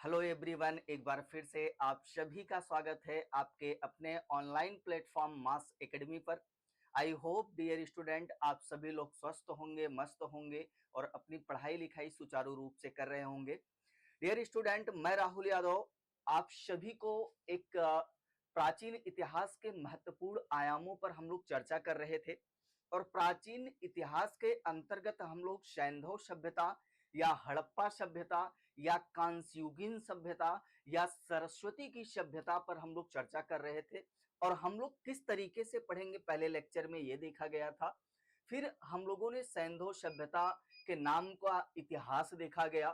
Hello everyone, एक बार फिर से आप सभी का स्वागत है आपके अपने ऑनलाइन प्लेटफॉर्म मास एकेडमी पर। आई होप डियर स्टूडेंट आप सभी लोग स्वस्थ होंगे, मस्त होंगे और अपनी पढ़ाई लिखाई सुचारू रूप से कर रहे होंगे। डियर स्टूडेंट, मैं राहुल यादव आप सभी को एक प्राचीन इतिहास के महत्वपूर्ण आयामों पर हम लोग चर्चा कर रहे थे और प्राचीन इतिहास के अंतर्गत हम लोग सैंधव सभ्यता या हड़प्पा सभ्यता या कांस्युगीन सभ्यता या सरस्वती की सभ्यता पर हम लोग चर्चा कर रहे थे और हम लोग किस तरीके से पढ़ेंगे पहले लेक्चर में ये देखा गया था। फिर हम लोगों ने सैंधव सभ्यता के नाम का इतिहास देखा गया।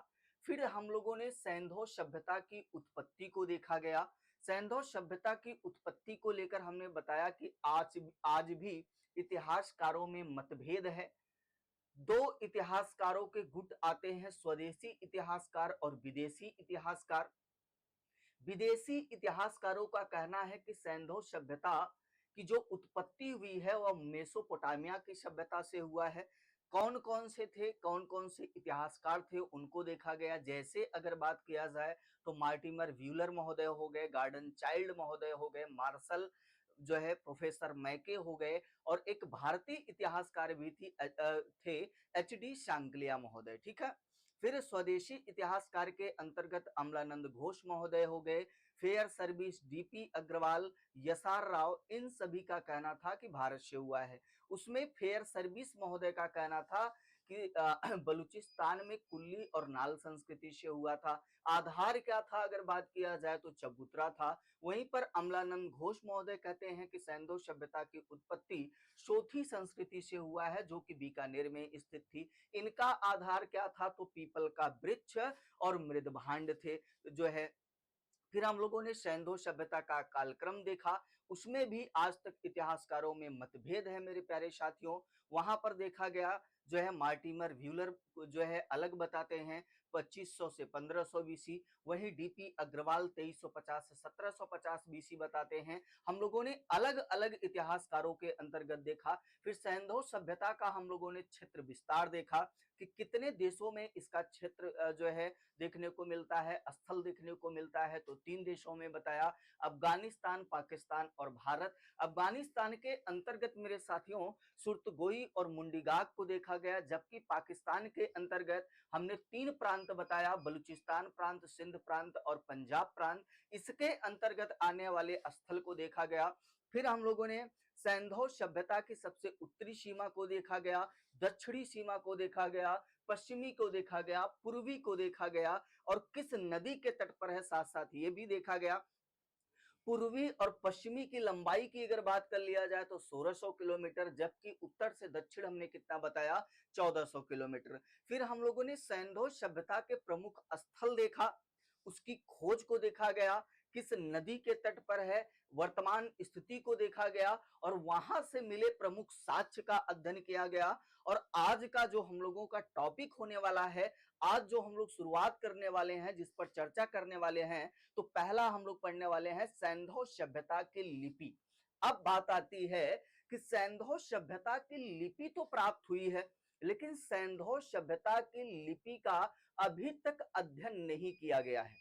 फिर हम लोगों ने सैंधव सभ्यता की उत्पत्ति को देखा गया। सैंधव सभ्यता की उत्पत्ति को लेकर हमने बताया कि आज भी इतिहासकारों में मतभेद है। दो इतिहासकारों के गुट आते हैं, स्वदेशी इतिहासकार और विदेशी इतिहासकार। विदेशी इतिहासकारों का कहना है कि सैंधव सभ्यता की जो उत्पत्ति हुई है वह मेसोपोटामिया की सभ्यता से हुआ है। कौन कौन से थे, कौन कौन से इतिहासकार थे उनको देखा गया। जैसे अगर बात किया जाए तो मार्टिमर व्यूलर महोदय हो गए, गार्डन चाइल्ड महोदय हो गए, मार्शल जो है प्रोफेसर मैके हो गए और एक भारतीय इतिहासकार भी थे एच.डी. शांकलिया महोदय। ठीक है। फिर स्वदेशी इतिहासकार के अंतर्गत अमलानंद घोष महोदय हो गए, फेयर सर्विस डी.पी. अग्रवाल, यसार राव, इन सभी का कहना था कि भारत से हुआ है। उसमें फेयर सर्विस महोदय का कहना था कि बलूचिस्तान में कुल्ली और नाल संस्कृति से हुआ था। आधार क्या था अगर बात किया जाए तो चबूतरा था। वहीं पर अमलानंद घोष महोदय कहते हैं कि सैंधव सभ्यता की उत्पत्ति सोथी संस्कृति से हुआ है जो कि बीकानेर में स्थित थी। इनका आधार क्या था तो पीपल का वृक्ष और मृदभांड थे जो है। फिर हम लोगों ने सैंधव सभ्यता का कालक्रम देखा, उसमें भी आज तक इतिहासकारों में मतभेद है मेरे प्यारे साथियों। वहां पर देखा गया जो है मार्टिमर व्यूलर जो है अलग बताते हैं 2500 से 1500 बीसी, वहीं डी.पी. अग्रवाल 2350 से 1750 बीसी बताते हैं। हम लोगों ने अलग अलग इतिहासकारों के अंतर्गत देखा। फिर सैंधव सभ्यता का हम लोगों ने क्षेत्र विस्तार देखा कि कितने देशों में इसका क्षेत्र जो है देखने को मिलता है, स्थल देखने को मिलता है। तो 3 देशों में बताया, अफगानिस्तान, पाकिस्तान और भारत। अफगानिस्तान के अंतर्गत मेरे साथियों सुर्तगोई और मुंडीगाग को देखा गया, जबकि पाकिस्तान के अंतर्गत हमने 3 प्रांत बताया, बलूचिस्तान प्रांत, सिंध प्रांत और पंजाब प्रांत। इसके अंतर्गत आने वाले स्थल को देखा गया। फिर हम लोगों ने सैंधव सभ्यता की सबसे उत्तरी सीमा को देखा गया, दक्षिणी सीमा को देखा गया, पश्चिमी को देखा गया, पूर्वी को देखा गया और किस नदी के तट पर है साथ साथ ये भी देखा गया। पूर्वी और पश्चिमी की लंबाई की अगर बात कर लिया जाए तो 1600 किलोमीटर, जबकि उत्तर से दक्षिण हमने कितना बताया 1400 किलोमीटर। फिर हम लोगों ने सैंधव सभ्यता के प्रमुख स्थल देखा, उसकी खोज को देखा गया, किस नदी के तट पर है, वर्तमान स्थिति को देखा गया और वहां से मिले प्रमुख साक्ष्य का अध्ययन किया गया। और आज का जो हम लोगों का टॉपिक होने वाला है, आज जो हम लोग शुरुआत करने वाले हैं, जिस पर चर्चा करने वाले हैं, तो पहला हम लोग पढ़ने वाले हैं सैंधव सभ्यता की लिपि। अब बात आती है कि सैंधव सभ्यता की लिपि तो प्राप्त हुई है, लेकिन सैंधव सभ्यता की लिपि का अभी तक अध्ययन नहीं किया गया है।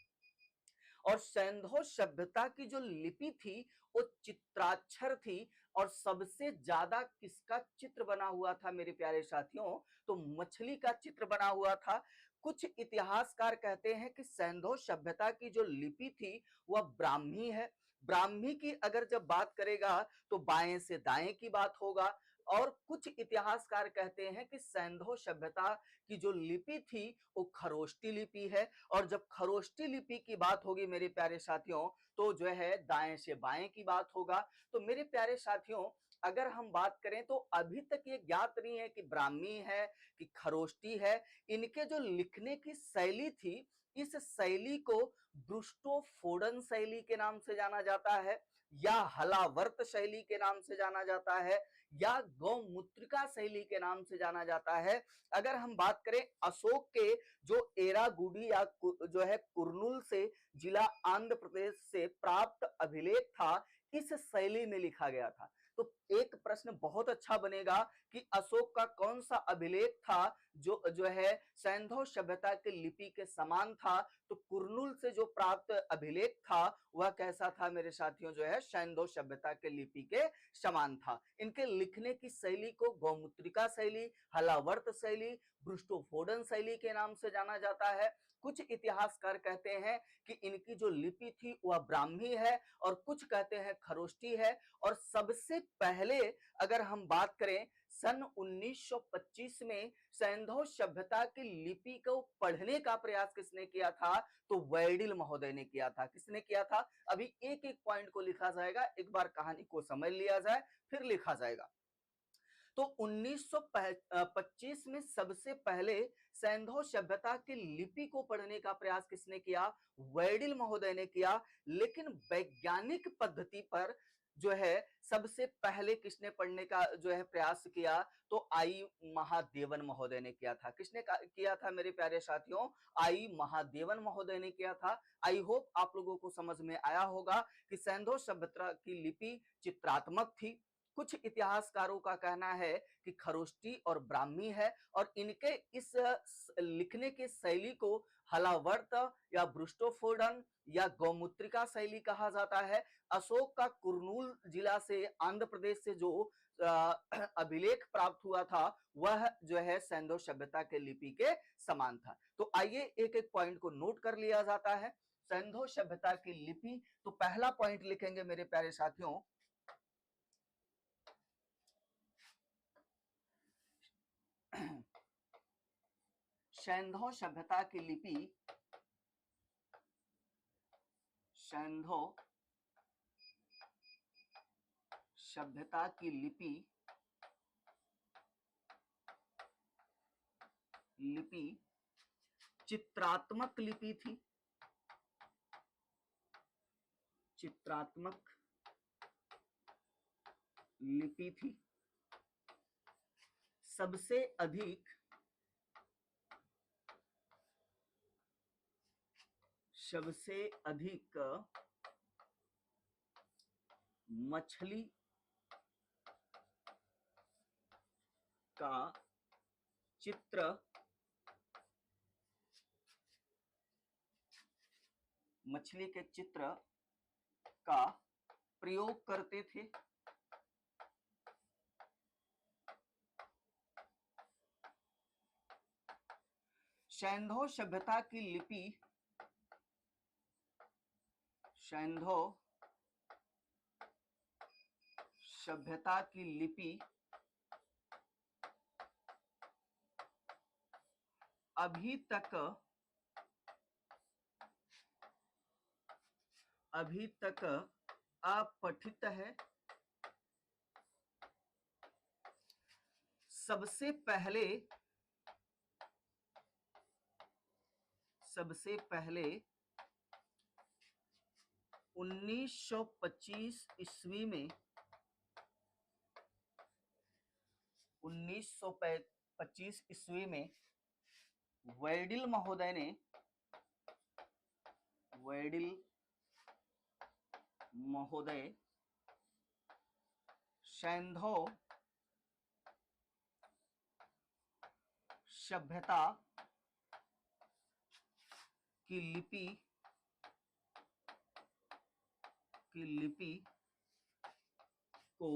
और सैंधव सभ्यता की जो लिपि थी वो चित्राक्षर थी और सबसे ज्यादा किसका चित्र बना हुआ था मेरे प्यारे साथियों, तो मछली का चित्र बना हुआ था। कुछ इतिहासकार कहते हैं कि सैंधव सभ्यता की जो लिपि थी वह ब्राह्मी है। ब्राह्मी की अगर जब बात करेगा तो बाएं से दाएं की बात होगा। और कुछ इतिहासकार कहते हैं कि सैंधव सभ्यता की जो लिपि थी वो खरोष्टी लिपि है और जब खरोष्टी लिपि की बात होगी मेरे प्यारे साथियों तो जो है दाएं से बाएं की बात होगा। तो मेरे प्यारे साथियों अगर हम बात करें तो अभी तक ये ज्ञात नहीं है कि ब्राह्मी है कि खरोष्टी है। इनके जो लिखने की शैली थी, इस शैली को ब्रुस्टोफोडन शैली के नाम से जाना जाता है या हलावर्त शैली के नाम से जाना जाता है या गौमूत्रिका शैली के नाम से जाना जाता है। अगर हम बात करें अशोक के जो एरागुडी या जो है कुर्नूल से जिला आंध्र प्रदेश से प्राप्त अभिलेख था, इस शैली में लिखा गया था। तो एक प्रश्न बहुत अच्छा बनेगा कि अशोक का कौन सा अभिलेख था जो है सैंधव सभ्यता के लिपि के समान था। तो कुरनूल से जो प्राप्त अभिलेख था वह कैसा था मेरे साथियों, जो है सैंधव सभ्यता के लिपि के समान था। इनके लिखने की शैली को गौमुत्रिका शैली, हलावर्त शैली, ब्रुष्टोफोडन शैली के नाम से जाना जाता है। कुछ इतिहासकार कहते हैं कि इनकी जो लिपि थी वह ब्राह्मी है और कुछ कहते हैं खरोष्टी है। और सबसे पहले अगर हम बात करें सन 1925 में सैंधव सभ्यता की लिपि को पढ़ने का प्रयास किसने किया था, तो वैडिल महोदय ने किया था। किसने किया था, अभी एक एक पॉइंट को लिखा जाएगा, एक बार कहानी को समझ लिया जाए फिर लिखा जाएगा। तो 1925 में सबसे पहले सैंधव सभ्यता की लिपि को पढ़ने का प्रयास किसने किया, वैडिल महोदय ने किया। लेकिन वैज्ञानिक पद्धति पर जो है सबसे पहले किसने पढ़ने का जो है प्रयास किया, तो आई महादेवन महोदय ने किया था। किसने किया था मेरे प्यारे साथियों, आई महादेवन महोदय ने किया था। आई होप आप लोगों को समझ में आया होगा कि सैंधव सभ्यता की लिपि चित्रात्मक थी। कुछ इतिहासकारों का कहना है कि खरोष्टी और ब्राह्मी है और इनके इस लिखने के शैली को हलावर्त या ब्रुष्टोफोडन या गौमुत्रिका शैली कहा जाता है। अशोक का कुरनूल जिला से आंध्र प्रदेश से जो अभिलेख प्राप्त हुआ था वह जो है सैंधव सभ्यता के लिपि के समान था। तो आइए एक एक पॉइंट को नोट कर लिया जाता है। सैंधव सभ्यता की लिपि, तो पहला पॉइंट लिखेंगे मेरे प्यारे साथियों, सैंधव सभ्यता की लिपि, सैंधव सभ्यता की लिपि चित्रात्मक लिपि थी। चित्रात्मक लिपि थी। सबसे अधिक मछली का चित्र मछली के चित्र का प्रयोग करते थे। सैंधव सभ्यता की लिपि, सैंधव सभ्यता की लिपि अभी तक अपठित है। सबसे पहले 1925 ईस्वी में 1925 ईस्वी में वैडिल महोदय सैंधव सभ्यता की लिपि को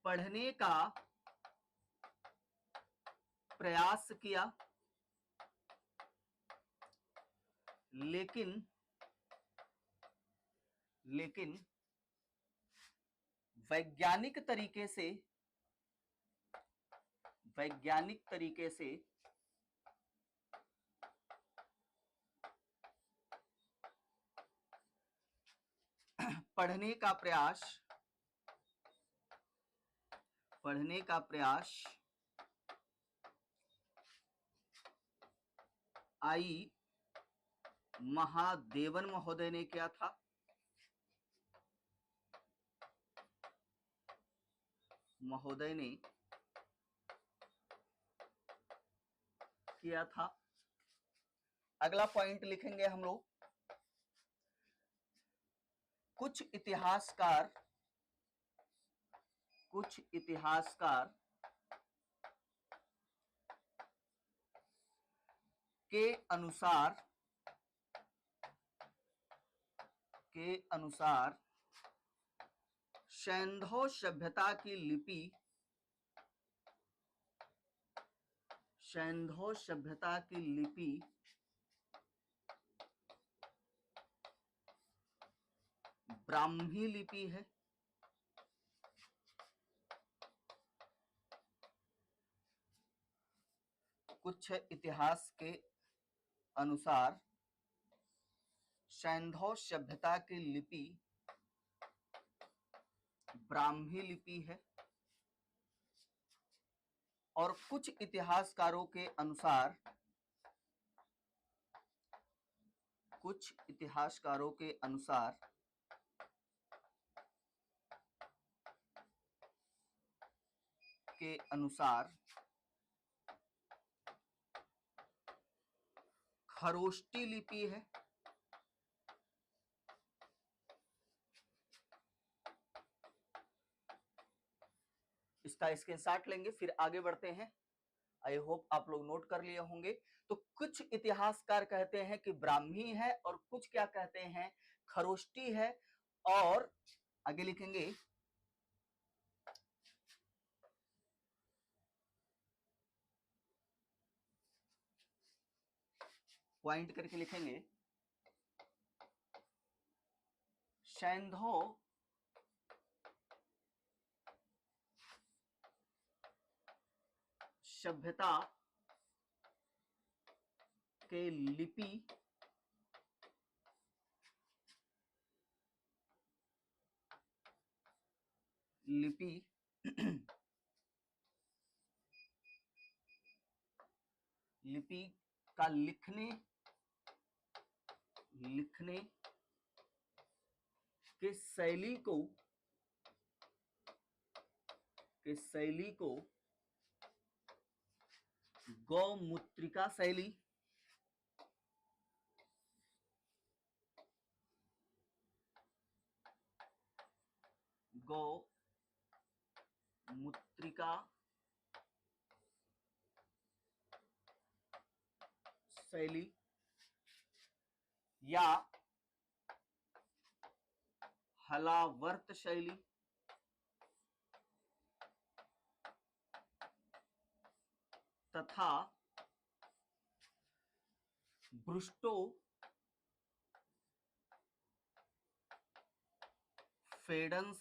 पढ़ने का प्रयास किया, लेकिन वैज्ञानिक तरीके से पढ़ने का प्रयास आई महादेवन महोदय ने किया था। अगला पॉइंट लिखेंगे हम लोग, कुछ इतिहासकार कुछ इतिहासकार के अनुसार सैंधव सभ्यता की लिपि ब्राह्मी लिपि है। कुछ इतिहास के अनुसार सैंधव सभ्यता की लिपि ब्राह्मी लिपि है और कुछ इतिहासकारों के अनुसार खरोष्टी लिपि है। इसका स्क्रीनशॉट लेंगे, फिर आगे बढ़ते हैं। आई होप आप लोग नोट कर लिए होंगे। तो कुछ इतिहासकार कहते हैं कि ब्राह्मी है और कुछ क्या कहते हैं, खरोष्टी है। और आगे लिखेंगे पॉइंट करके लिखेंगे, सैंधव सभ्यता के लिपि लिपि का लिखने के शैली को गौमुत्रिका शैली या हलावर्त शैली तथा ब्रुस्टो फेडन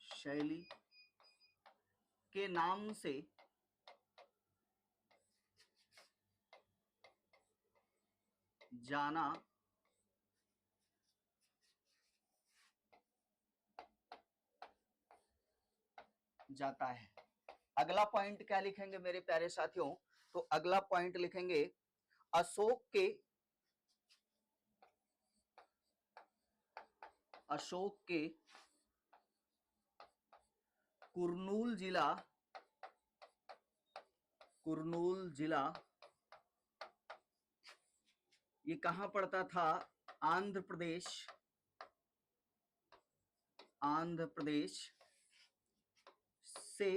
शैली के नाम से जाना जाता है। अगला पॉइंट क्या लिखेंगे मेरे प्यारे साथियों, तो अगला पॉइंट लिखेंगे अशोक के कुर्नूल जिला ये कहां पड़ता था, आंध्र प्रदेश से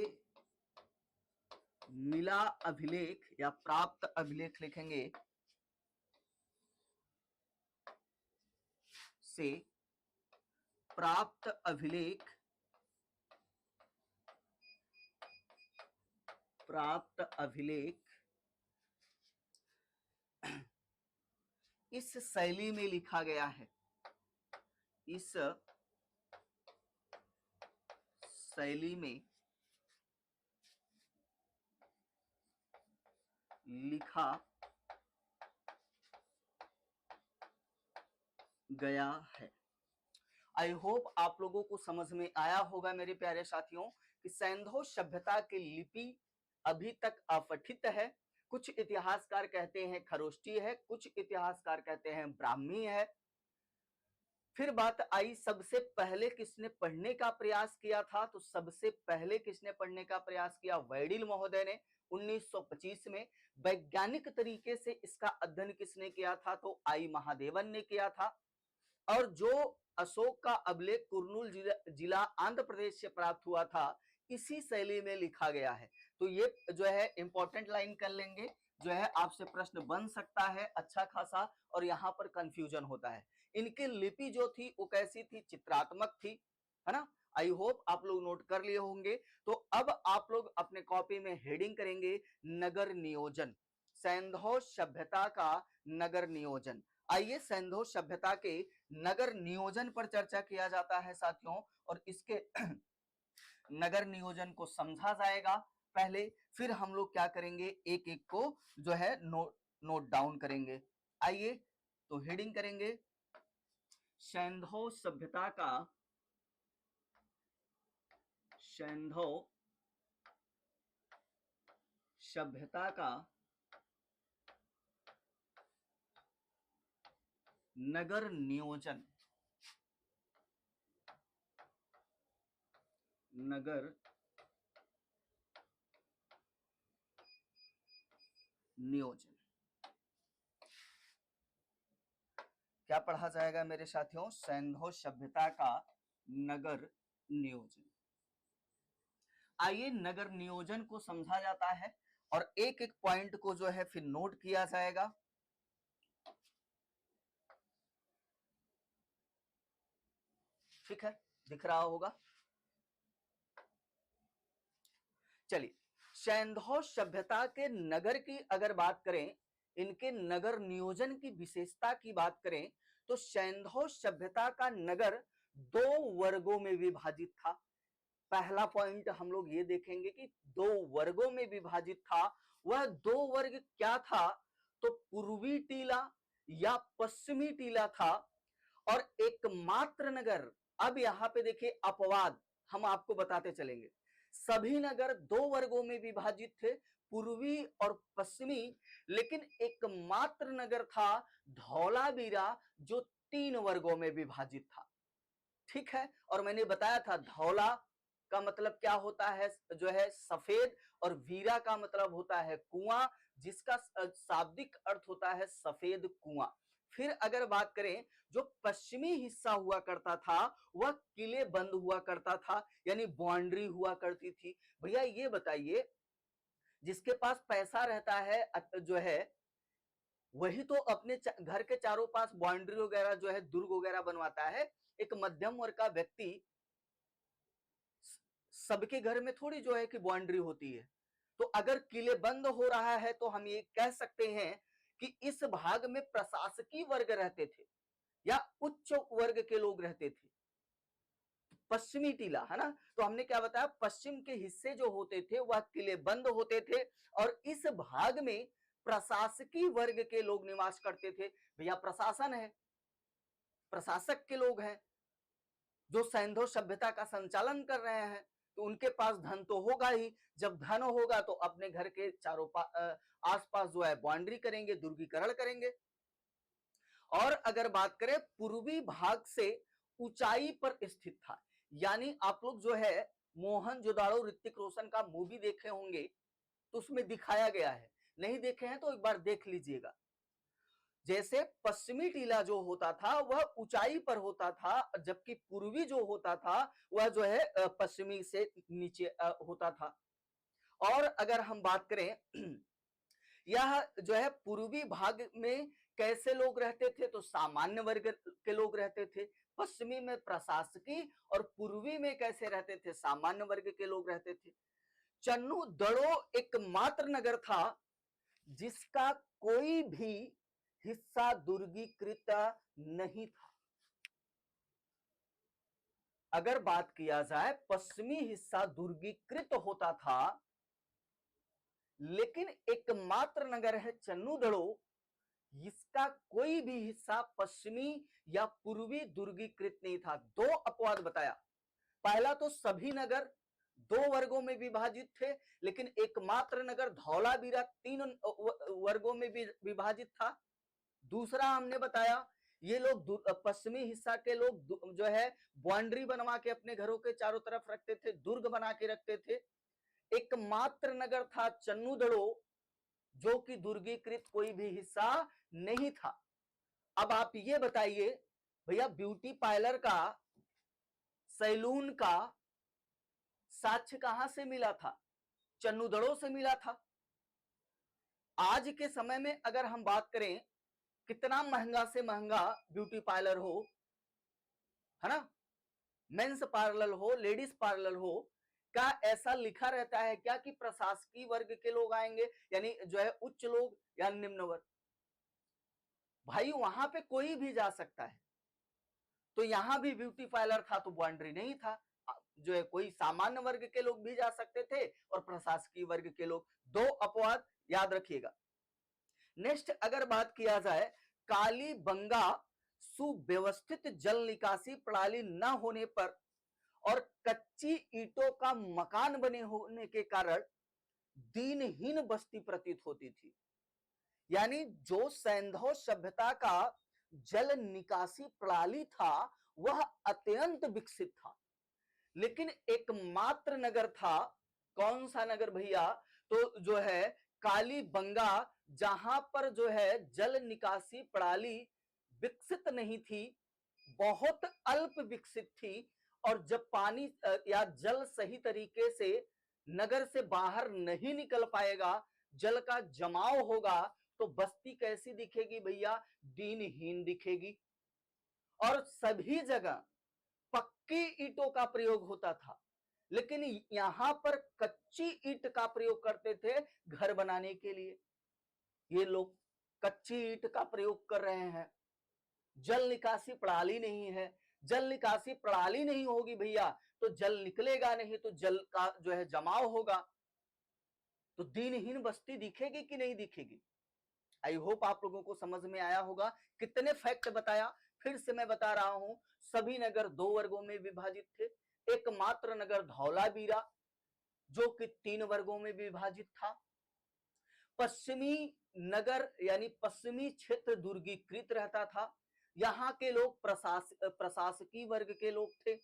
मिला अभिलेख या प्राप्त अभिलेख लिखेंगे, से प्राप्त अभिलेख इस शैली में लिखा गया है। इस शैली में लिखा गया है। आई होप आप लोगों को समझ में आया होगा मेरे प्यारे साथियों कि सैंधव सभ्यता की लिपि अभी तक अपठित है। कुछ इतिहासकार कहते हैं खरोष्टी है, कुछ इतिहासकार कहते हैं ब्राह्मी है। फिर बात आई सबसे पहले किसने पढ़ने का प्रयास किया था, तो सबसे पहले किसने पढ़ने का प्रयास किया, वैडिल महोदय ने 1925 में। वैज्ञानिक तरीके से इसका अध्ययन किसने किया था, तो आई महादेवन ने किया था। और जो अशोक का अभिलेख कुर्नूल जिला आंध्र प्रदेश से प्राप्त हुआ था, इसी शैली में लिखा गया है। तो ये जो है इंपॉर्टेंट लाइन कर लेंगे, जो है आपसे प्रश्न बन सकता है अच्छा खासा, और यहाँ पर कंफ्यूजन होता है। इनकी लिपि जो थी वो कैसी थी, चित्रात्मक थी, है ना। आई होप आप लोग नोट कर लिए होंगे। तो अब आप लोग अपने कॉपी में हेडिंग करेंगे नगर नियोजन, सैंधव सभ्यता का नगर नियोजन। आइए सैंधव सभ्यता के नगर नियोजन पर चर्चा किया जाता है साथियों, और इसके नगर नियोजन को समझा जाएगा पहले, फिर हम लोग क्या करेंगे, एक एक को जो है नोट डाउन करेंगे। आइए तो हेडिंग करेंगे सैंधव सभ्यता का, सैंधव सभ्यता का नगर नियोजन, नगर नियोजन। क्या पढ़ा जाएगा मेरे साथियों, सैंधव सभ्यता का नगर नियोजन। आइए नगर नियोजन को समझा जाता है और एक एक पॉइंट को जो है फिर नोट किया जाएगा। ठीक है, दिख रहा होगा। चलिए, सैंधव सभ्यता के नगर की अगर बात करें, इनके नगर नियोजन की विशेषता की बात करें, तो सैंधव सभ्यता का नगर 2 वर्गों में विभाजित था। पहला पॉइंट हम लोग ये देखेंगे कि 2 वर्गों में विभाजित था। वह 2 वर्ग क्या था, तो पूर्वी टीला या पश्चिमी टीला था, और एकमात्र नगर, अब यहां पे देखिए अपवाद हम आपको बताते चलेंगे। सभी नगर 2 वर्गों में विभाजित थे, पूर्वी और पश्चिमी, लेकिन एकमात्र नगर था धौलावीरा जो 3 वर्गों में विभाजित था। ठीक है, और मैंने बताया था धौला का मतलब क्या होता है, जो है सफेद, और वीरा का मतलब होता है कुआं, जिसका शाब्दिक अर्थ होता है सफेद कुआं। फिर अगर बात करें, जो पश्चिमी हिस्सा हुआ करता था वह किले बंद हुआ करता था, यानी बाउंड्री हुआ करती थी। भैया ये बताइए, जिसके पास पैसा रहता है जो है, वही तो अपने घर के चारों पास बाउंड्री वगैरह जो है दुर्ग वगैरह बनवाता है। एक मध्यम वर्ग का व्यक्ति, सबके घर में थोड़ी जो है कि बाउंड्री होती है। तो अगर किले बंद हो रहा है तो हम ये कह सकते हैं कि इस भाग में प्रशासकीय वर्ग रहते थे या उच्च वर्ग के लोग रहते थे। पश्चिमी टीला, है ना, तो हमने क्या बताया, पश्चिम के हिस्से जो होते थे वह किले बंद होते थे, और इस भाग में प्रशासकीय वर्ग के लोग निवास करते थे। भैया प्रशासन है, प्रशासक के लोग हैं जो सैंधव सभ्यता का संचालन कर रहे हैं, तो उनके पास धन तो होगा ही। जब धन होगा तो अपने घर के चारों आसपास जो है बाउंड्री करेंगे, दुर्गीकरण करेंगे। और अगर बात करें, पूर्वी भाग से ऊंचाई पर स्थित था, यानी आप लोग जो है मोहनजोदाड़ो ऋतिक रोशन का मूवी देखे होंगे, तो उसमें दिखाया गया है, नहीं देखे हैं तो एक बार देख लीजिएगा। जैसे पश्चिमी टीला जो होता था वह ऊंचाई पर होता था, जबकि पूर्वी जो होता था वह जो है पश्चिमी से नीचे होता था। और अगर हम बात करें, यह जो है पूर्वी भाग में कैसे लोग रहते थे, तो सामान्य वर्ग के लोग रहते थे। पश्चिमी में प्रशासकीय, और पूर्वी में कैसे रहते थे, सामान्य वर्ग के लोग रहते थे। चन्नू दड़ो एकमात्र नगर था जिसका कोई भी हिस्सा दुर्गीकृत नहीं था। अगर बात किया जाए, पश्चिमी हिस्सा दुर्गीकृत होता था, लेकिन एकमात्र नगर है चन्नूदड़ो, इसका कोई भी हिस्सा पश्चिमी या पूर्वी दुर्गीकृत नहीं था। 2 अपवाद बताया। पहला तो सभी नगर 2 वर्गों में विभाजित थे, लेकिन एकमात्र नगर धौलावीरा 3 वर्गों में विभाजित था। दूसरा हमने बताया, ये लोग पश्चिमी हिस्सा के लोग जो है बाउंड्री बनवा के अपने घरों के चारों तरफ रखते थे, दुर्ग बना के रखते थे। एकमात्र नगर था चन्नूदड़ो जो कि दुर्गीकृत कोई भी हिस्सा नहीं था। अब आप ये बताइए, भैया ब्यूटी पार्लर का, सैलून का साक्ष्य कहां से मिला था? चन्नूदड़ों से मिला था। आज के समय में अगर हम बात करें, कितना महंगा से महंगा ब्यूटी पार्लर हो, है ना, मेंस पार्लर हो, लेडीज पार्लर हो, क्या ऐसा लिखा रहता है क्या कि प्रशासकीय वर्ग के लोग आएंगे, यानी जो है उच्च लोग या निम्न वर्ग? भाई वहां पे कोई भी जा सकता है। तो यहां भी ब्यूटी पार्लर था तो बाउंड्री नहीं था, जो है कोई सामान्य वर्ग के लोग भी जा सकते थे और प्रशासकीय वर्ग के लोग। दो अपवाद याद रखिएगा। नेक्स्ट अगर बात किया जाए, कालीबंगा सुव्यवस्थित जल निकासी प्रणाली न होने पर और कच्ची ईंटों का मकान बने होने के कारण दीनहीन बस्ती प्रतीत होती थी। यानी जो सैंधव सभ्यता का जल निकासी प्रणाली था वह अत्यंत विकसित था, लेकिन एकमात्र नगर था, कौन सा नगर भैया? तो जो है कालीबंगा, जहां पर जो है जल निकासी प्रणाली विकसित नहीं थी, बहुत अल्प विकसित थी। और जब पानी या जल सही तरीके से नगर से बाहर नहीं निकल पाएगा, जल का जमाव होगा, तो बस्ती कैसी दिखेगी भैया? दीनहीन दिखेगी। और सभी जगह पक्की ईंटों का प्रयोग होता था, लेकिन यहां पर कच्ची ईंट का प्रयोग करते थे घर बनाने के लिए। ये लोग कच्ची ईंट का प्रयोग कर रहे हैं। जल निकासी प्रणाली नहीं है। जल निकासी प्रणाली नहीं होगी भैया तो जल निकलेगा नहीं, तो जल का जो है जमाव होगा, तो दीनहीन बस्ती दिखेगी कि नहीं दिखेगी? आई होप आप लोगों को समझ में आया होगा। कितने फैक्ट बताया, फिर से मैं बता रहा हूं। सभी नगर दो वर्गों में विभाजित थे। एकमात्र नगर धौलावीरा जो कि 3 वर्गों में विभाजित था। पश्चिमी नगर यानी पश्चिमी क्षेत्र दुर्गीकृत रहता था। यहाँ के लोग प्रशासकीय वर्ग के लोग थे,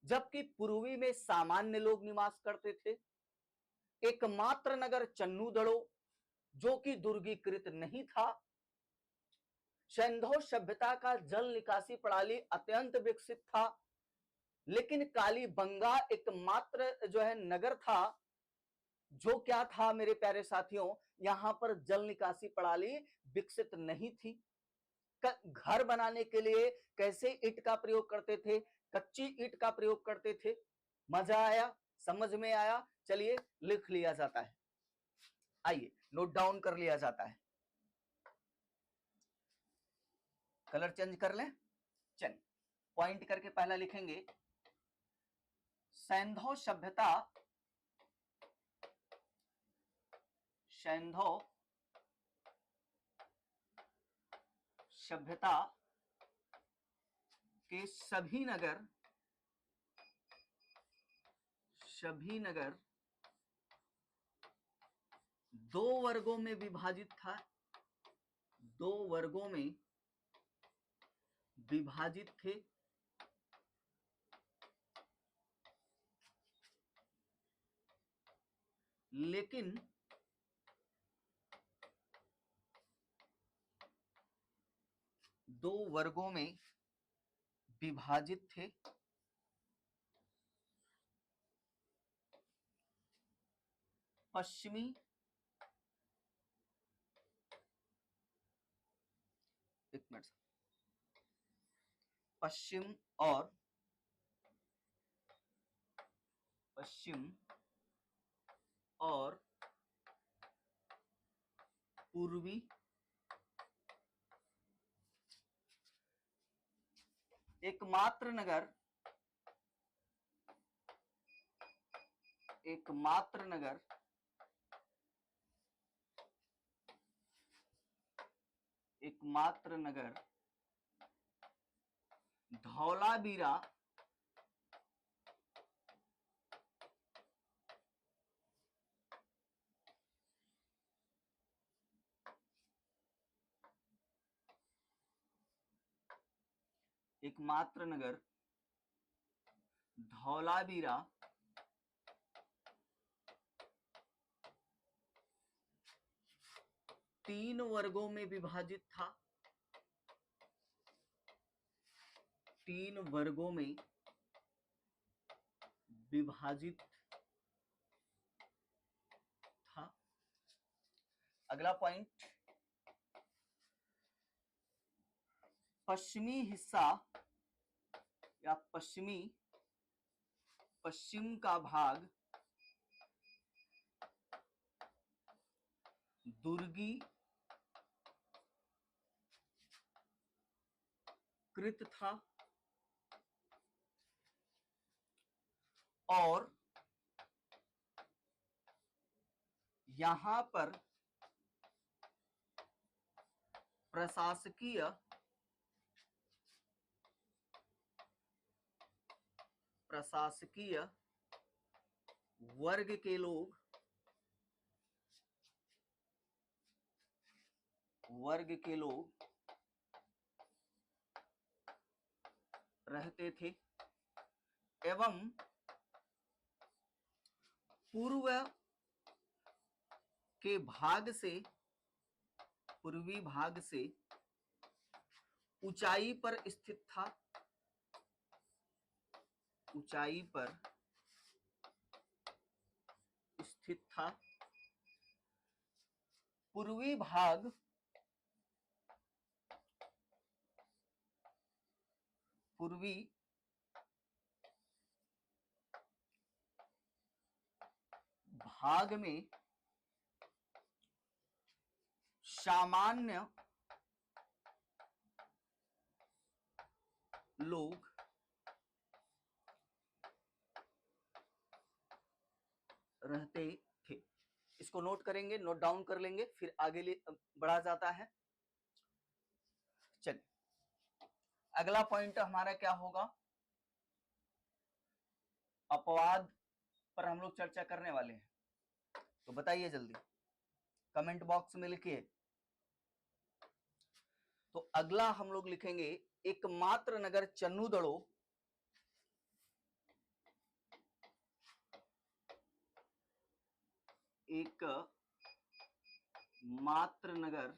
जबकि पूर्वी में सामान्य लोग निवास करते थे। एकमात्र नगर चन्नूदड़ो जो कि दुर्गीकृत नहीं था। सैंधव सभ्यता का जल निकासी प्रणाली अत्यंत विकसित था, लेकिन कालीबंगा एकमात्र जो है नगर था जो क्या था मेरे प्यारे साथियों, यहां पर जल निकासी प्रणाली विकसित नहीं थी। घर बनाने के लिए कैसे ईंट का प्रयोग करते थे? कच्ची ईंट का प्रयोग करते थे। मजा आया? समझ में आया? चलिए लिख लिया जाता है, आइए नोट डाउन कर लिया जाता है। कलर चेंज कर लें, चलिए पॉइंट करके पहला लिखेंगे सैंधव सभ्यता, सैंधव सभ्यता के सभी नगर दो वर्गों में विभाजित था। दो वर्गों में विभाजित थे। लेकिन दो वर्गों में विभाजित थे। पश्चिमी, एक मिनट, पश्चिम और पूर्वी एकमात्र नगर धौलावीरा एकमात्र नगर धौलावीरा तीन वर्गों में विभाजित था। 3 वर्गों में विभाजित था। अगला पॉइंट, पश्चिमी हिस्सा या पश्चिम का भाग दुर्गी कृत था और यहां पर प्रशासकीय वर्ग के लोग रहते थे एवं पूर्व के पूर्वी भाग से ऊंचाई पर स्थित था। पूर्वी भाग में सामान्य लोग रहते थे। इसको नोट करेंगे, नोट डाउन कर लेंगे, फिर आगे बढ़ा जाता है। चलिए, अगला पॉइंट हमारा क्या होगा, अपवाद पर हम लोग चर्चा करने वाले हैं। तो बताइए जल्दी कमेंट बॉक्स में लिखिए। तो अगला हम लोग लिखेंगे, एकमात्र नगर चन्नूदड़ो एक मात्र नगर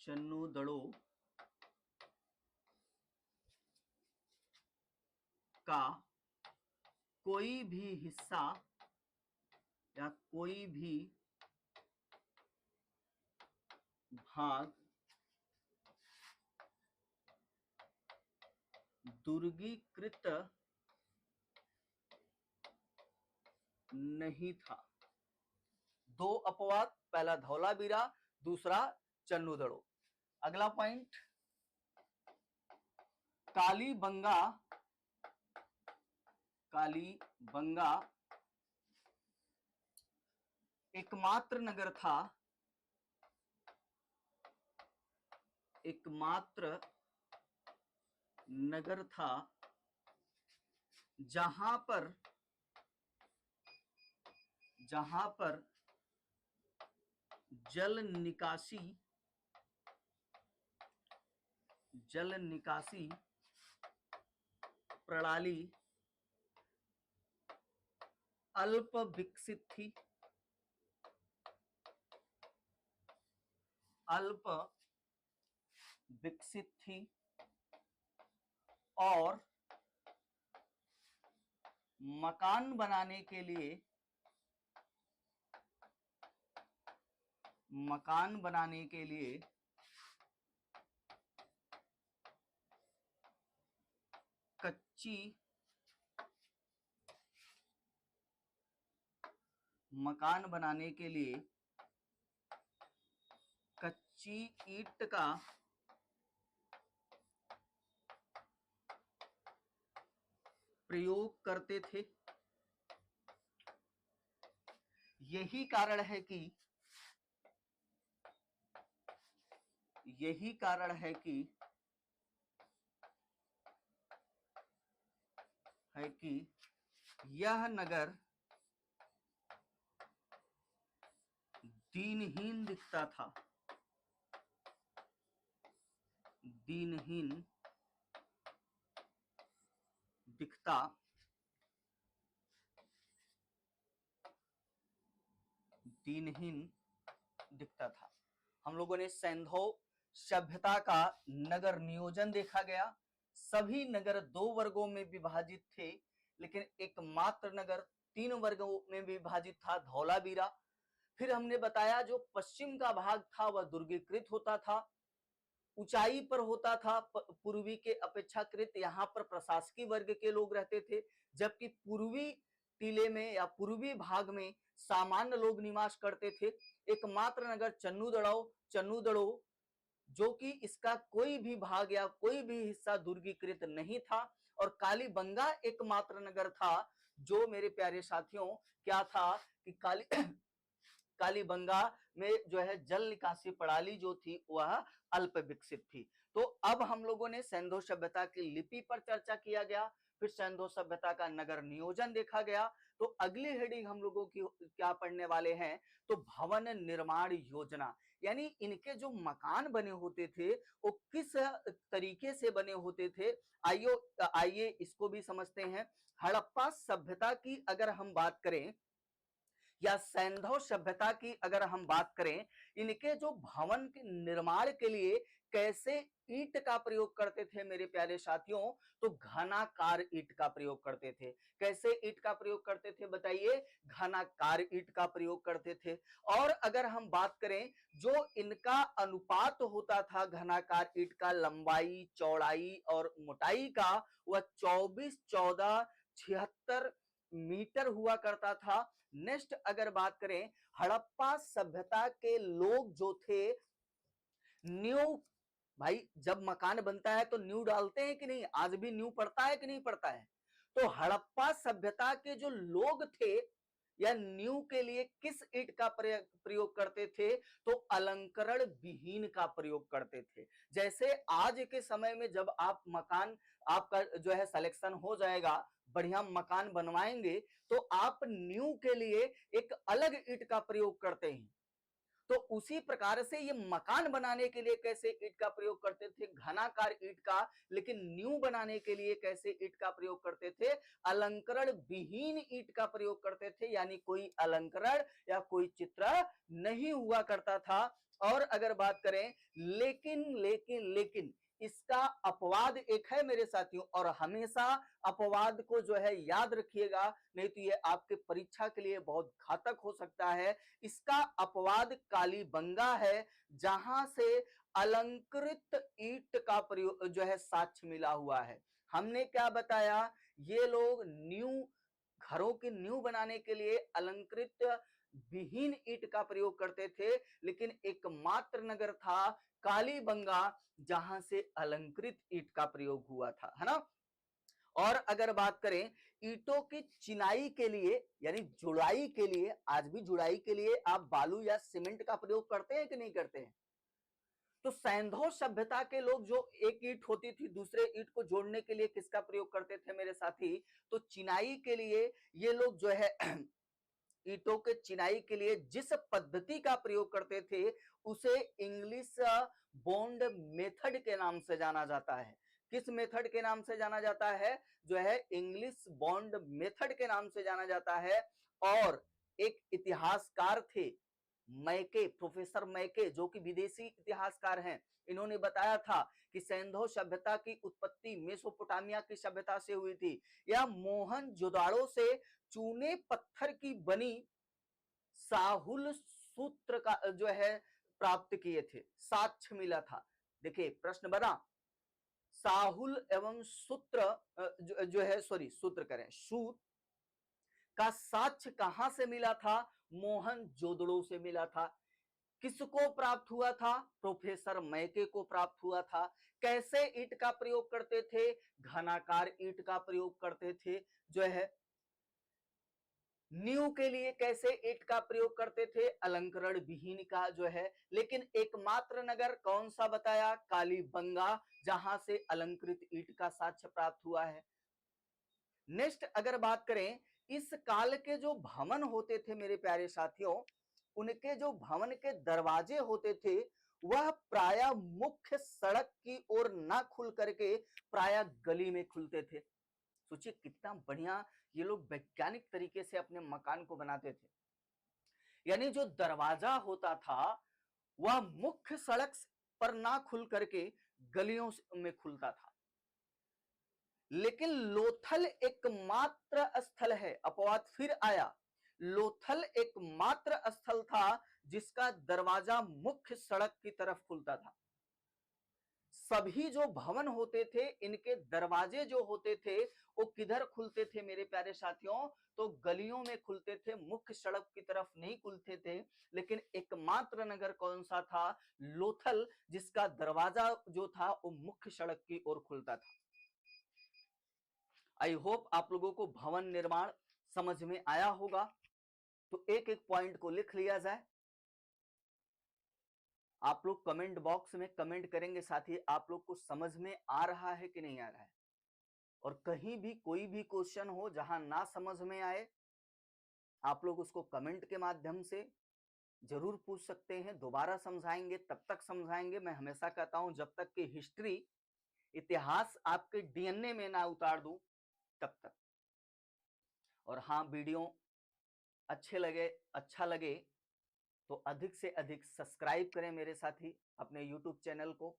चन्नूदड़ो का कोई भी हिस्सा या कोई भी भाग दुर्गीकृत नहीं था। दो अपवाद, पहला धौलावीरा, दूसरा चन्नूदड़ो। अगला पॉइंट, कालीबंगा एकमात्र नगर था जहां पर जल निकासी प्रणाली अल्प विकसित थी और मकान बनाने के लिए कच्ची ईंट का प्रयोग करते थे। यही कारण है कि यह नगर दीनहीन दिखता था। दीनहीन दिखता था। हम लोगों ने सैंधव सभ्यता का नगर नियोजन देखा गया। सभी नगर 2 वर्गों में विभाजित थे, लेकिन एकमात्र नगर 3 वर्गों में विभाजित था, धौलावीरा। फिर हमने बताया जो पश्चिम का भाग था वह दुर्गीकृत होता था, ऊंचाई पर होता था, पूर्वी के अपेक्षाकृत यहाँ पर प्रशासकीय वर्ग के लोग रहते थे, जबकि पूर्वी टीले में या पूर्वी भाग में सामान्य लोग निवास करते थे। एकमात्र नगर चन्नूदड़ो जो कि इसका कोई भी भाग या कोई भी हिस्सा दुर्गीकृत नहीं था, और कालीबंगा एकमात्र नगर था जो मेरे प्यारे साथियों क्या था कि कालीबंगा में जो है जल निकासी प्रणाली जो थी वह अल्प विकसित थी। तो अब हम लोगों ने सैंधव सभ्यता की लिपि पर चर्चा किया गया, फिर सैंधव सभ्यता का नगर नियोजन देखा गया। तो अगली हेडिंग हम लोगों की क्या पढ़ने वाले हैं, तो भवन निर्माण योजना, यानी इनके जो मकान बने होते थे वो किस तरीके से बने होते थे। आइए इसको भी समझते हैं। हड़प्पा सभ्यता की अगर हम बात करें या सैंधव सभ्यता की अगर हम बात करें, इनके जो भवन के निर्माण के लिए कैसे ईंट का प्रयोग करते थे मेरे प्यारे साथियों, तो घनाकार ईंट का प्रयोग करते थे। कैसे ईंट का प्रयोग करते थे बताइए, घनाकार ईंट का प्रयोग करते थे। और अगर हम बात करें जो इनका अनुपात होता था घनाकार ईंट का लंबाई चौड़ाई और मोटाई का, वह 24-14-76 मीटर हुआ करता था। नेक्स्ट अगर बात करें, हड़प्पा सभ्यता के लोग जो थे, न्यू, भाई जब मकान बनता है तो न्यू डालते हैं कि नहीं, आज भी न्यू पड़ता है कि नहीं पड़ता है। तो हड़प्पा सभ्यता के जो लोग थे या न्यू के लिए किस ईंट का प्रयोग करते थे, तो अलंकरण विहीन का प्रयोग करते थे। जैसे आज के समय में जब आप मकान आपका जो है सिलेक्शन हो जाएगा, बढ़िया मकान बनवाएंगे, तो आप न्यू के लिए एक अलग ईंट का प्रयोग करते हैं। तो उसी प्रकार से ये मकान बनाने के लिए कैसे ईंट का प्रयोग करते थे, घनाकार ईंट का, लेकिन न्यू बनाने के लिए कैसे ईंट का प्रयोग करते थे, अलंकरण विहीन ईंट का प्रयोग करते थे, यानी कोई अलंकरण या कोई चित्र नहीं हुआ करता था। और अगर बात करें, लेकिन इसका अपवाद एक है मेरे साथियों, और हमेशा अपवाद को जो है याद रखिएगा, नहीं तो ये आपके परीक्षा के लिए बहुत घातक हो सकता है। इसका अपवाद कालीबंगा है, जहां से अलंकृत ईंट का प्रयोग जो है साक्ष्य मिला हुआ है। हमने क्या बताया, ये लोग न्यू घरों की न्यू बनाने के लिए अलंकृत विहीन ईंट का प्रयोग करते थे, लेकिन एकमात्र नगर था कालीबंगा जहां से अलंकृत ईंट का प्रयोग हुआ था, है ना। और अगर बात करें ईंटों की चिनाई के लिए यानी जुड़ाई के लिए, आज भी जुड़ाई के लिए आप बालू या सीमेंट का प्रयोग करते हैं कि नहीं करते हैं। तो सैंधव सभ्यता के लोग जो एक ईंट होती थी दूसरे ईंट को जोड़ने के लिए किसका प्रयोग करते थे मेरे साथी, तो चिनाई के लिए ये लोग जो है ईंटों के चिनाई के लिए जिस पद्धति का प्रयोग करते थे उसे इंग्लिश बॉन्ड मेथड के नाम से जाना जाता है। किस मेथड के नाम से जाना जाता है, जो है इंग्लिश बॉन्ड मेथड के नाम से जाना जाता है। और एक इतिहासकार थे मैके, प्रोफेसर मैके, जो कि विदेशी इतिहासकार हैं, इन्होंने बताया था कि सैंधव सभ्यता की उत्पत्ति मेसोपोटामिया की सभ्यता से हुई थी। यह मोहनजोदाड़ो से चूने पत्थर की बनी साहुल सूत्र का जो है प्राप्त किए थे, साक्ष्य मिला था। देखिए प्रश्न बना, साहुल एवं सूत्र जो है सॉरी सूत्र करें सूत का साक्ष्य कहां से मिला था, मोहनजोदड़ो से मिला था। किसको प्राप्त हुआ था, प्रोफेसर मैके को प्राप्त हुआ था। कैसे ईंट का प्रयोग करते थे, घनाकार ईंट का प्रयोग करते थे। जो है न्यू के लिए कैसे ईंट का प्रयोग करते थे, अलंकरण विहीन का जो है। लेकिन एकमात्र नगर कौन सा बताया, कालीबंगा, जहां से अलंकृत ईंट का साक्ष्य प्राप्त हुआ है। नेक्स्ट अगर बात करें, इस काल के जो भवन होते थे मेरे प्यारे साथियों, उनके जो भवन के दरवाजे होते थे वह प्राय मुख्य सड़क की ओर ना खुल करके प्राय गली में खुलते थे। सोचिए कितना बढ़िया ये लोग वैज्ञानिक तरीके से अपने मकान को बनाते थे। यानी जो दरवाजा होता था वह मुख्य सड़क पर ना खुल करके गलियों में खुलता था। लेकिन लोथल एकमात्र स्थल है, अपवाद फिर आया, लोथल एकमात्र स्थल था जिसका दरवाजा मुख्य सड़क की तरफ खुलता था। सभी जो भवन होते थे, इनके दरवाजे जो होते थे वो किधर खुलते थे मेरे प्यारे साथियों? तो गलियों में खुलते थे, मुख्य सड़क की तरफ नहीं खुलते थे। लेकिन एकमात्र नगर कौन सा था? लोथल, जिसका दरवाजा जो था वो मुख्य सड़क की ओर खुलता था। आई होप आप लोगों को भवन निर्माण समझ में आया होगा। तो एक एक पॉइंट को लिख लिया जाए। आप लोग कमेंट बॉक्स में कमेंट करेंगे, साथ ही आप लोग को समझ में आ रहा है कि नहीं आ रहा है। और कहीं भी कोई भी क्वेश्चन हो जहां ना समझ में आए, आप लोग उसको कमेंट के माध्यम से जरूर पूछ सकते हैं। दोबारा समझाएंगे, तब तक समझाएंगे। मैं हमेशा कहता हूं, जब तक कि हिस्ट्री, इतिहास आपके डीएनए में ना उतार दूं तब तक। और हाँ, वीडियो अच्छा लगे तो अधिक से अधिक सब्सक्राइब करें मेरे साथी अपने यूट्यूब चैनल को,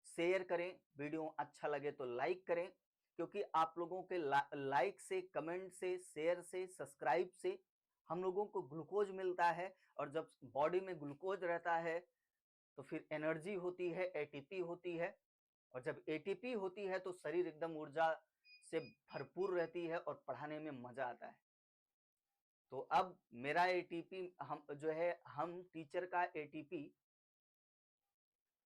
शेयर करें, वीडियो अच्छा लगे तो लाइक करें, क्योंकि आप लोगों के लाइक से, कमेंट से, शेयर से, सब्सक्राइब से हम लोगों को ग्लूकोज मिलता है। और जब बॉडी में ग्लूकोज रहता है तो फिर एनर्जी होती है, एटीपी होती है। और जब एटीपी होती है तो शरीर एकदम ऊर्जा से भरपूर रहती है और पढ़ाने में मजा आता है। तो अब मेरा एटीपी, हम जो है, हम टीचर का एटीपी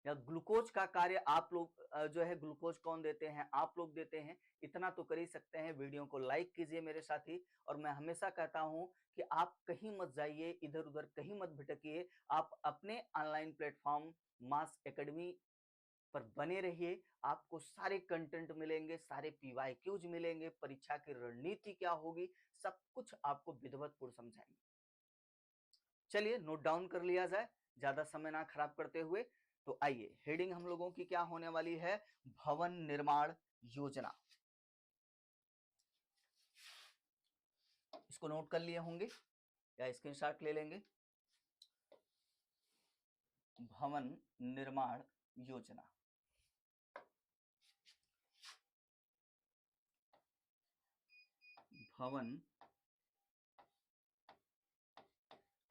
या ग्लूकोज का कार्य आप लोग जो है, ग्लूकोज कौन देते हैं? आप लोग देते हैं। इतना तो कर ही सकते हैं। वीडियो को लाइक कीजिए मेरे साथी। और मैं हमेशा कहता हूं कि आप कहीं मत जाइए, इधर उधर कहीं मत भटकिए। आप अपने ऑनलाइन प्लेटफॉर्म मास एकेडमी पर बने रहिए। आपको सारे कंटेंट मिलेंगे, सारे पीवाईक्यूज मिलेंगे, परीक्षा की रणनीति क्या होगी, सब कुछ आपको विधिवतपूर्ण समझाएंगे। चलिए नोट डाउन कर लिया जाए, ज्यादा समय ना खराब करते हुए। तो आइए, हेडिंग हम लोगों की क्या होने वाली है? भवन निर्माण योजना। इसको नोट कर लिए होंगे या स्क्रीनशॉट ले लेंगे? भवन निर्माण योजना। भवन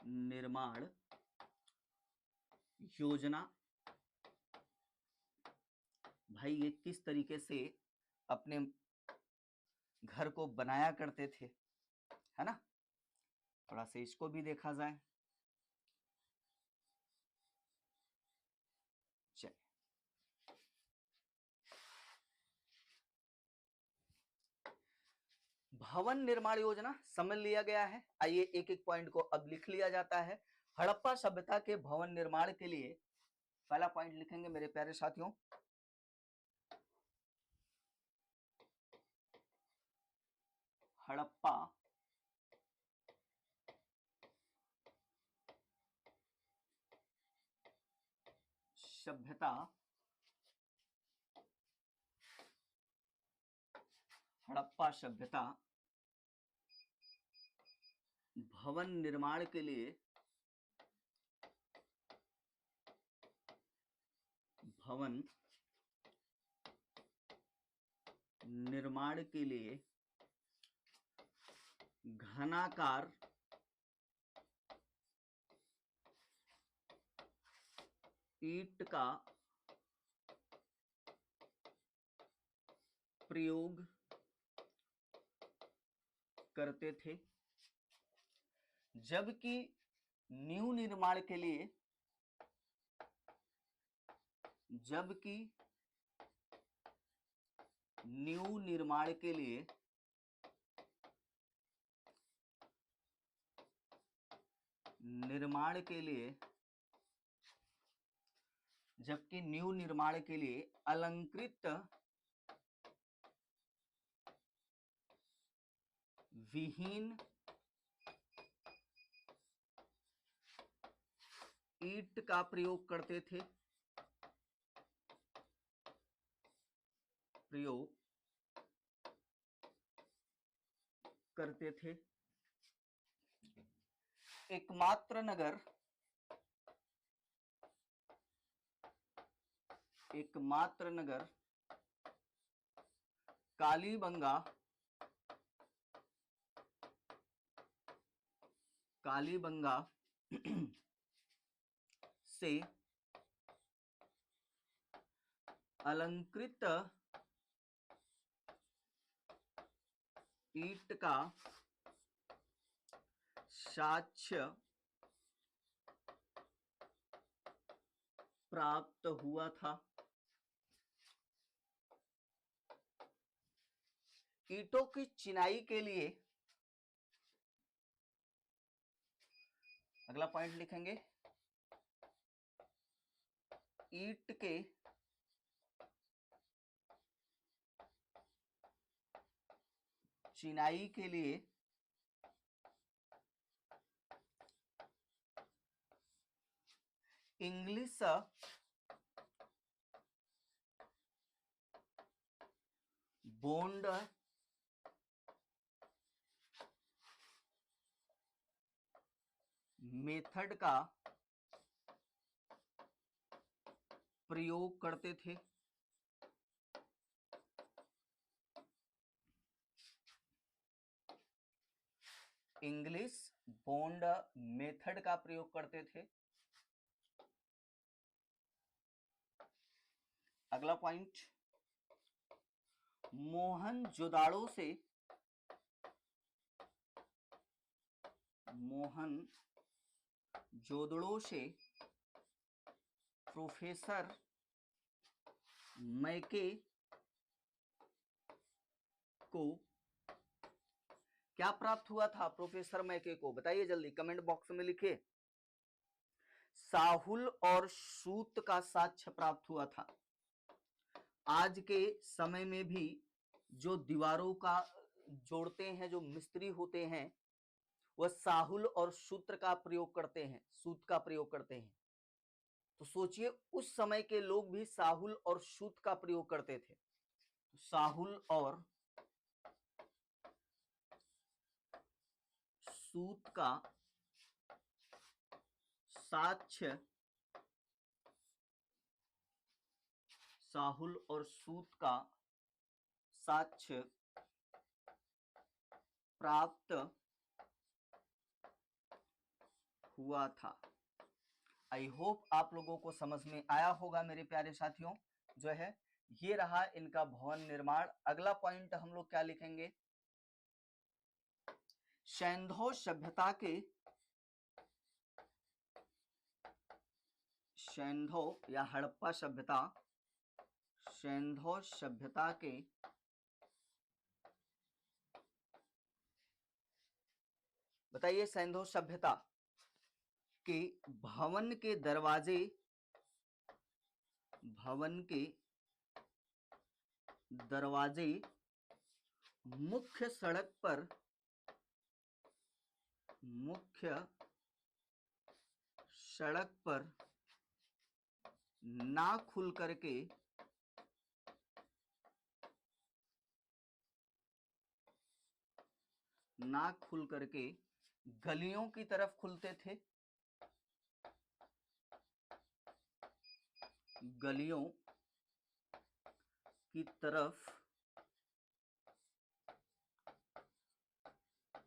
निर्माण योजना। भाई, ये किस तरीके से अपने घर को बनाया करते थे, है ना? थोड़ा सा इसको भी देखा जाए। चलिए, भवन निर्माण योजना समझ लिया गया है। आइए एक एक पॉइंट को अब लिख लिया जाता है। हड़प्पा सभ्यता के भवन निर्माण के लिए पहला पॉइंट लिखेंगे मेरे प्यारे साथियों। हड़प्पा सभ्यता हड़प्पा सभ्यता भवन निर्माण के लिए भवन निर्माण के लिए घनाकार ईंट का प्रयोग करते थे, जबकि न्यू निर्माण के लिए न्यू निर्माण के लिए जबकि न्यू निर्माण के लिए अलंकृत विहीन ईंट का प्रयोग करते थे। एकमात्र नगर एकमात्र नगर कालीबंगा से अलंकृत ईंट का साक्ष्य प्राप्त हुआ था। ईंटों की चिनाई के लिए अगला पॉइंट लिखेंगे, ईंट के चिनाई के लिए इंग्लिश बॉन्ड मेथड का प्रयोग करते थे। इंग्लिश बॉन्ड मेथड का प्रयोग करते थे। अगला पॉइंट, मोहनजोदाड़ो से प्रोफेसर मैके को क्या प्राप्त हुआ था? प्रोफेसर मैके को बताइए जल्दी, कमेंट बॉक्स में लिखिए। साहुल और सूत का साक्ष्य प्राप्त हुआ था। आज के समय में भी जो दीवारों का जोड़ते हैं, जो मिस्त्री होते हैं, वह साहुल और सूत्र का प्रयोग करते हैं, सूत का प्रयोग करते हैं। तो सोचिए उस समय के लोग भी साहुल और सूत का प्रयोग करते थे। तो साहुल और सूत का साक्ष्य, साहुल और सूत का साक्ष्य प्राप्त हुआ था। आई होप आप लोगों को समझ में आया होगा मेरे प्यारे साथियों। जो है ये रहा इनका भवन निर्माण। अगला पॉइंट हम लोग क्या लिखेंगे, सैंधव सभ्यता के, सैंधव या हड़प्पा सभ्यता, सैंधव सभ्यता के बताइए, सैंधव सभ्यता के भवन के दरवाजे, भवन के दरवाजे मुख्य सड़क पर, मुख्य सड़क पर ना खुल करके गलियों की तरफ खुलते थे, गलियों की तरफ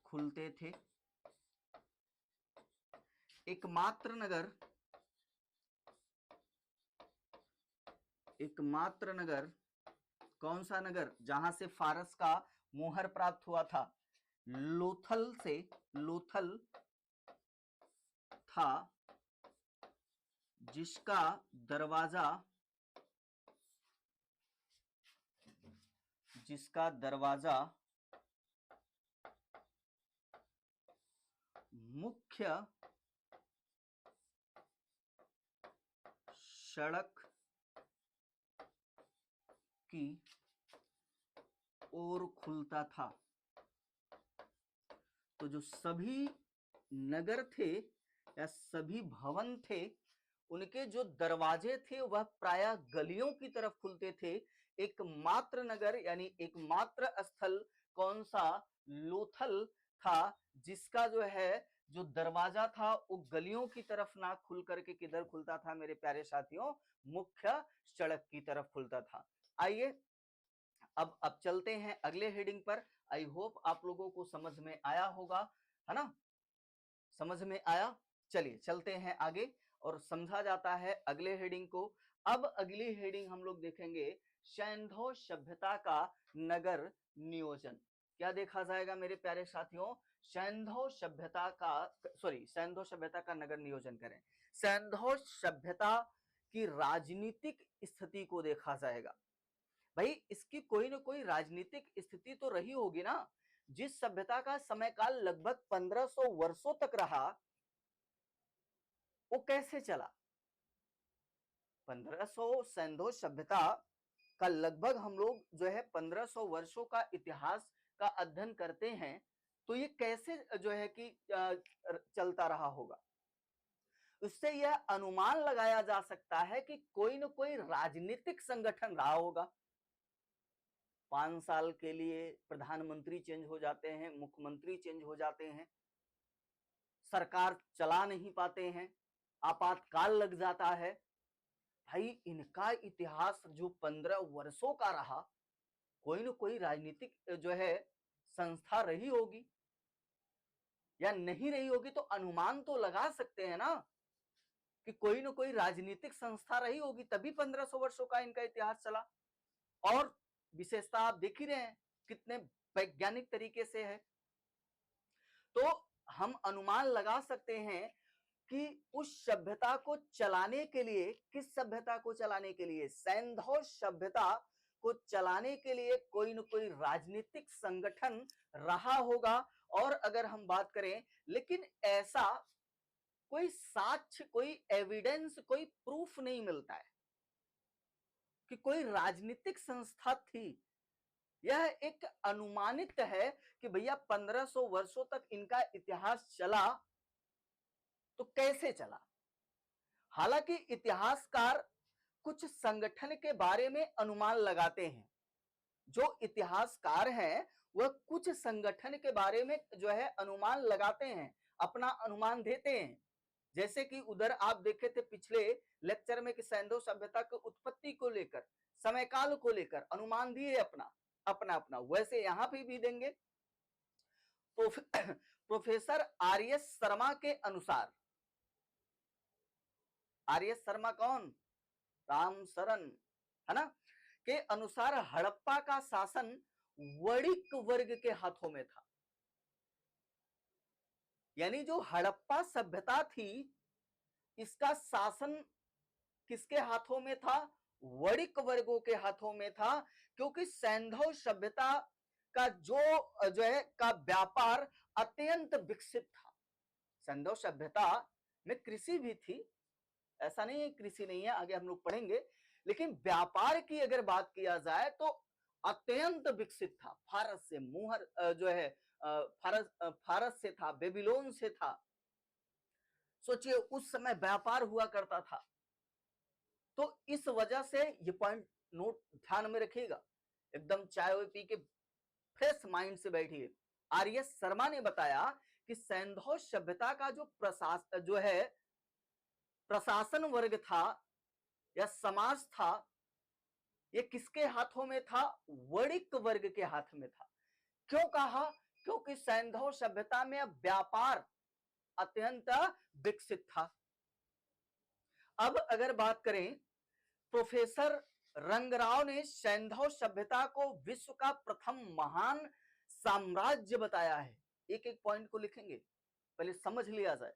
खुलते थे। एकमात्र नगर कौन सा नगर जहां से फारस का मोहर प्राप्त हुआ था? लोथल से, लोथल था, जिसका दरवाजा मुख्य सड़क की ओर खुलता था। तो जो सभी नगर थे या सभी भवन थे, उनके जो दरवाजे थे वह प्रायः गलियों की तरफ खुलते थे। एकमात्र नगर यानी एकमात्र स्थल कौन सा? लोथल था, जिसका जो है जो दरवाजा था वो गलियों की तरफ ना खुल करके किधर खुलता था मेरे प्यारे साथियों, मुख्य सड़क की तरफ खुलता था। आइए अब चलते हैं अगले हेडिंग पर। आई होप आप लोगों को समझ में आया होगा, है ना, समझ में आया। चलिए चलते हैं आगे और समझा जाता है अगले हेडिंग को। अब अगली हेडिंग हम लोग देखेंगे सैंधव सभ्यता का नगर नियोजन। क्या देखा जाएगा मेरे प्यारे साथियों, सैंधव सभ्यता का सैंधव सभ्यता का नगर नियोजन करें। सैंधव सभ्यता की राजनीतिक स्थिति को देखा जाएगा। भाई इसकी कोई ना कोई राजनीतिक स्थिति तो रही होगी ना। जिस सभ्यता का समय काल लगभग 1500 वर्षों तक रहा, वो कैसे चला। 1500 सैंधव सभ्यता का लगभग हम लोग जो है 1500 वर्षों का इतिहास का अध्ययन करते हैं, तो ये कैसे जो है कि चलता रहा होगा। उससे यह अनुमान लगाया जा सकता है कि कोई न कोई राजनीतिक संगठन रहा होगा। 5 साल के लिए प्रधानमंत्री चेंज हो जाते हैं, मुख्यमंत्री चेंज हो जाते हैं, सरकार चला नहीं पाते हैं, आपातकाल लग जाता है। भाई इनका इतिहास जो 15 वर्षों का रहा, कोई न कोई राजनीतिक जो है संस्था रही होगी या नहीं रही होगी, तो अनुमान तो लगा सकते हैं ना कि कोई न कोई राजनीतिक संस्था रही होगी, तभी 1500 वर्षों का इनका इतिहास चला। और विशेषता आप देख ही रहे हैं कितने वैज्ञानिक तरीके से है। तो हम अनुमान लगा सकते हैं कि उस सभ्यता को चलाने के लिए, किस सभ्यता को चलाने के लिए, सैंधव सभ्यता को चलाने के लिए कोई न कोई राजनीतिक संगठन रहा होगा। और अगर हम बात करें, लेकिन ऐसा कोई साक्ष्य, कोई एविडेंस, कोई प्रूफ नहीं मिलता है कि कोई राजनीतिक संस्था थी। यह एक अनुमानित है कि भैया 1500 वर्षों तक इनका इतिहास चला, तो कैसे चला। हालांकि इतिहासकार कुछ संगठन के बारे में अनुमान लगाते हैं। जो इतिहासकार हैं वह कुछ संगठन के बारे में जो है अनुमान लगाते हैं, अपना अनुमान देते हैं। जैसे कि उधर आप देखे थे पिछले लेक्चर में कि सैंधव सभ्यता की उत्पत्ति को लेकर, समय काल को लेकर अनुमान दिए अपना अपना अपना, वैसे यहां भी देंगे। Professor RS. शर्मा के अनुसार, आर.एस. शर्मा कौन, राम शरण, है ना, के अनुसार हड़प्पा का शासन वणिक वर्ग के हाथों में था। यानी जो हड़प्पा सभ्यता थी, इसका शासन किसके हाथों में था, वणिक वर्गों के हाथों में था। क्योंकि सैंधव सभ्यता का जो है का व्यापार अत्यंत विकसित था। सैंधव सभ्यता में कृषि भी थी, ऐसा नहीं है कृषि नहीं है, आगे हम लोग पढ़ेंगे, लेकिन व्यापार की अगर बात किया जाए तो अत्यंत विकसित था। फारस से मुहर जो है फारस से था, बेबीलोन से था। सोचिए उस समय व्यापार हुआ करता था। तो इस वजह से ये पॉइंट नोट ध्यान में रखिएगा, एकदम चाय पी के फ्रेश माइंड से बैठिए। आर.एस. शर्मा ने बताया कि सैंधव सभ्यता का जो है प्रशासन वर्ग था या समाज था, ये किसके हाथों में था, वणिक वर्ग के हाथ में था। क्यों कहा, क्योंकि सैंधव सभ्यता में व्यापार अत्यंत विकसित था। अब अगर बात करें, प्रोफेसर रंगराव ने सैंधव सभ्यता को विश्व का प्रथम महान साम्राज्य बताया है। एक एक पॉइंट को लिखेंगे, पहले समझ लिया जाए।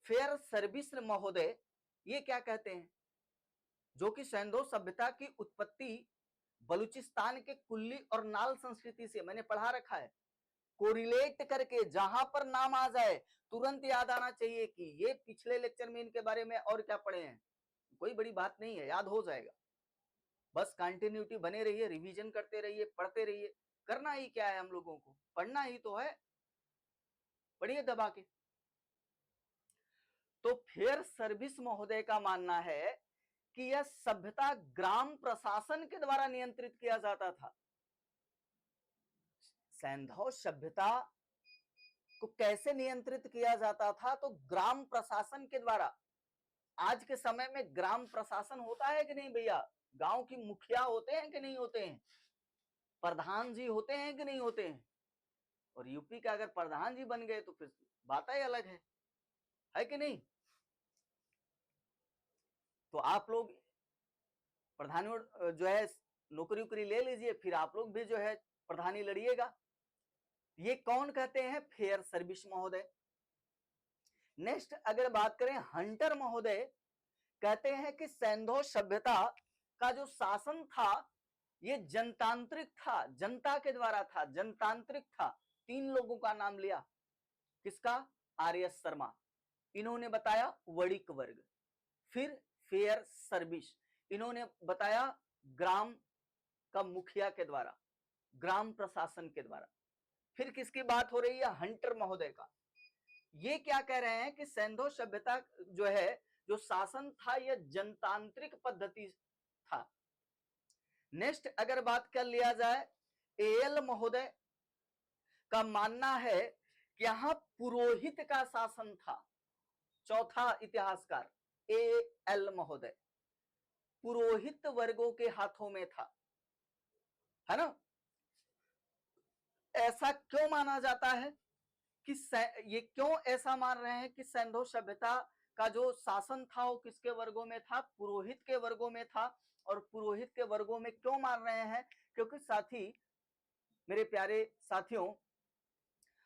फेयर सर्विस महोदय ये क्या कहते हैं, जो कि सैंधव सभ्यता की उत्पत्ति बलूचिस्तान के कुल्ली और नाल संस्कृति से, मैंने पढ़ा रखा है, कोरिलेट करके जहां पर नाम आ जाए तुरंत याद आना चाहिए कि ये पिछले लेक्चर में इनके बारे में और क्या पढ़े हैं। कोई बड़ी बात नहीं है, याद हो जाएगा। बस कंटिन्यूटी बने रहिए, रिवीजन करते रहिए, पढ़ते रहिए। करना ही क्या है, हम लोगों को पढ़ना ही तो है, पढ़िए दबा के। तो फेयर सर्विस महोदय का मानना है कि यह सभ्यता ग्राम प्रशासन के द्वारा नियंत्रित किया जाता था। सैंधव सभ्यता को कैसे नियंत्रित किया जाता था? तो ग्राम प्रशासन के द्वारा। आज के समय में ग्राम प्रशासन होता है कि नहीं भैया? गांव की मुखिया होते हैं कि नहीं होते हैं? प्रधान जी होते हैं कि नहीं होते हैं? और यूपी का अगर प्रधान जी बन गए तो फिर बात ही अलग है कि नहीं? तो आप लोग प्रधानी जो है नौकरी उकरी ले लीजिए, फिर आप लोग भी जो है प्रधानी लड़िएगा। ये कौन कहते हैं? फेयर सर्विस महोदय। नेक्स्ट अगर बात करें हंटर महोदय, कहते हैं कि सैंधव सभ्यता का जो शासन था ये जनतांत्रिक था, जनता के द्वारा था, जनतांत्रिक था। 3 लोगों का नाम लिया। किसका? आर.एस. शर्मा, इन्होंने बताया वणिक वर्ग। फिर फेयर सर्विस, इन्होंने बताया ग्राम का मुखिया के द्वारा, ग्राम प्रशासन के द्वारा। फिर किसकी बात हो रही है? हंटर महोदय का। ये क्या कह रहे हैं कि सैंधव सभ्यता जो है, जो शासन था यह जनतांत्रिक पद्धति था। नेक्स्ट अगर बात कर लिया जाए, एएल महोदय का मानना है कि यहां पुरोहित का शासन था। चौथा इतिहासकार एएल महोदय, पुरोहित वर्गों के हाथों में था, है ना? ऐसा क्यों माना जाता है कि ये क्यों ऐसा मान रहे हैं कि सैंधव सभ्यता का जो शासन था वो किसके वर्गों में था? पुरोहित के वर्गों में था। और पुरोहित के वर्गों में क्यों मान रहे हैं? क्योंकि साथी, मेरे प्यारे साथियों,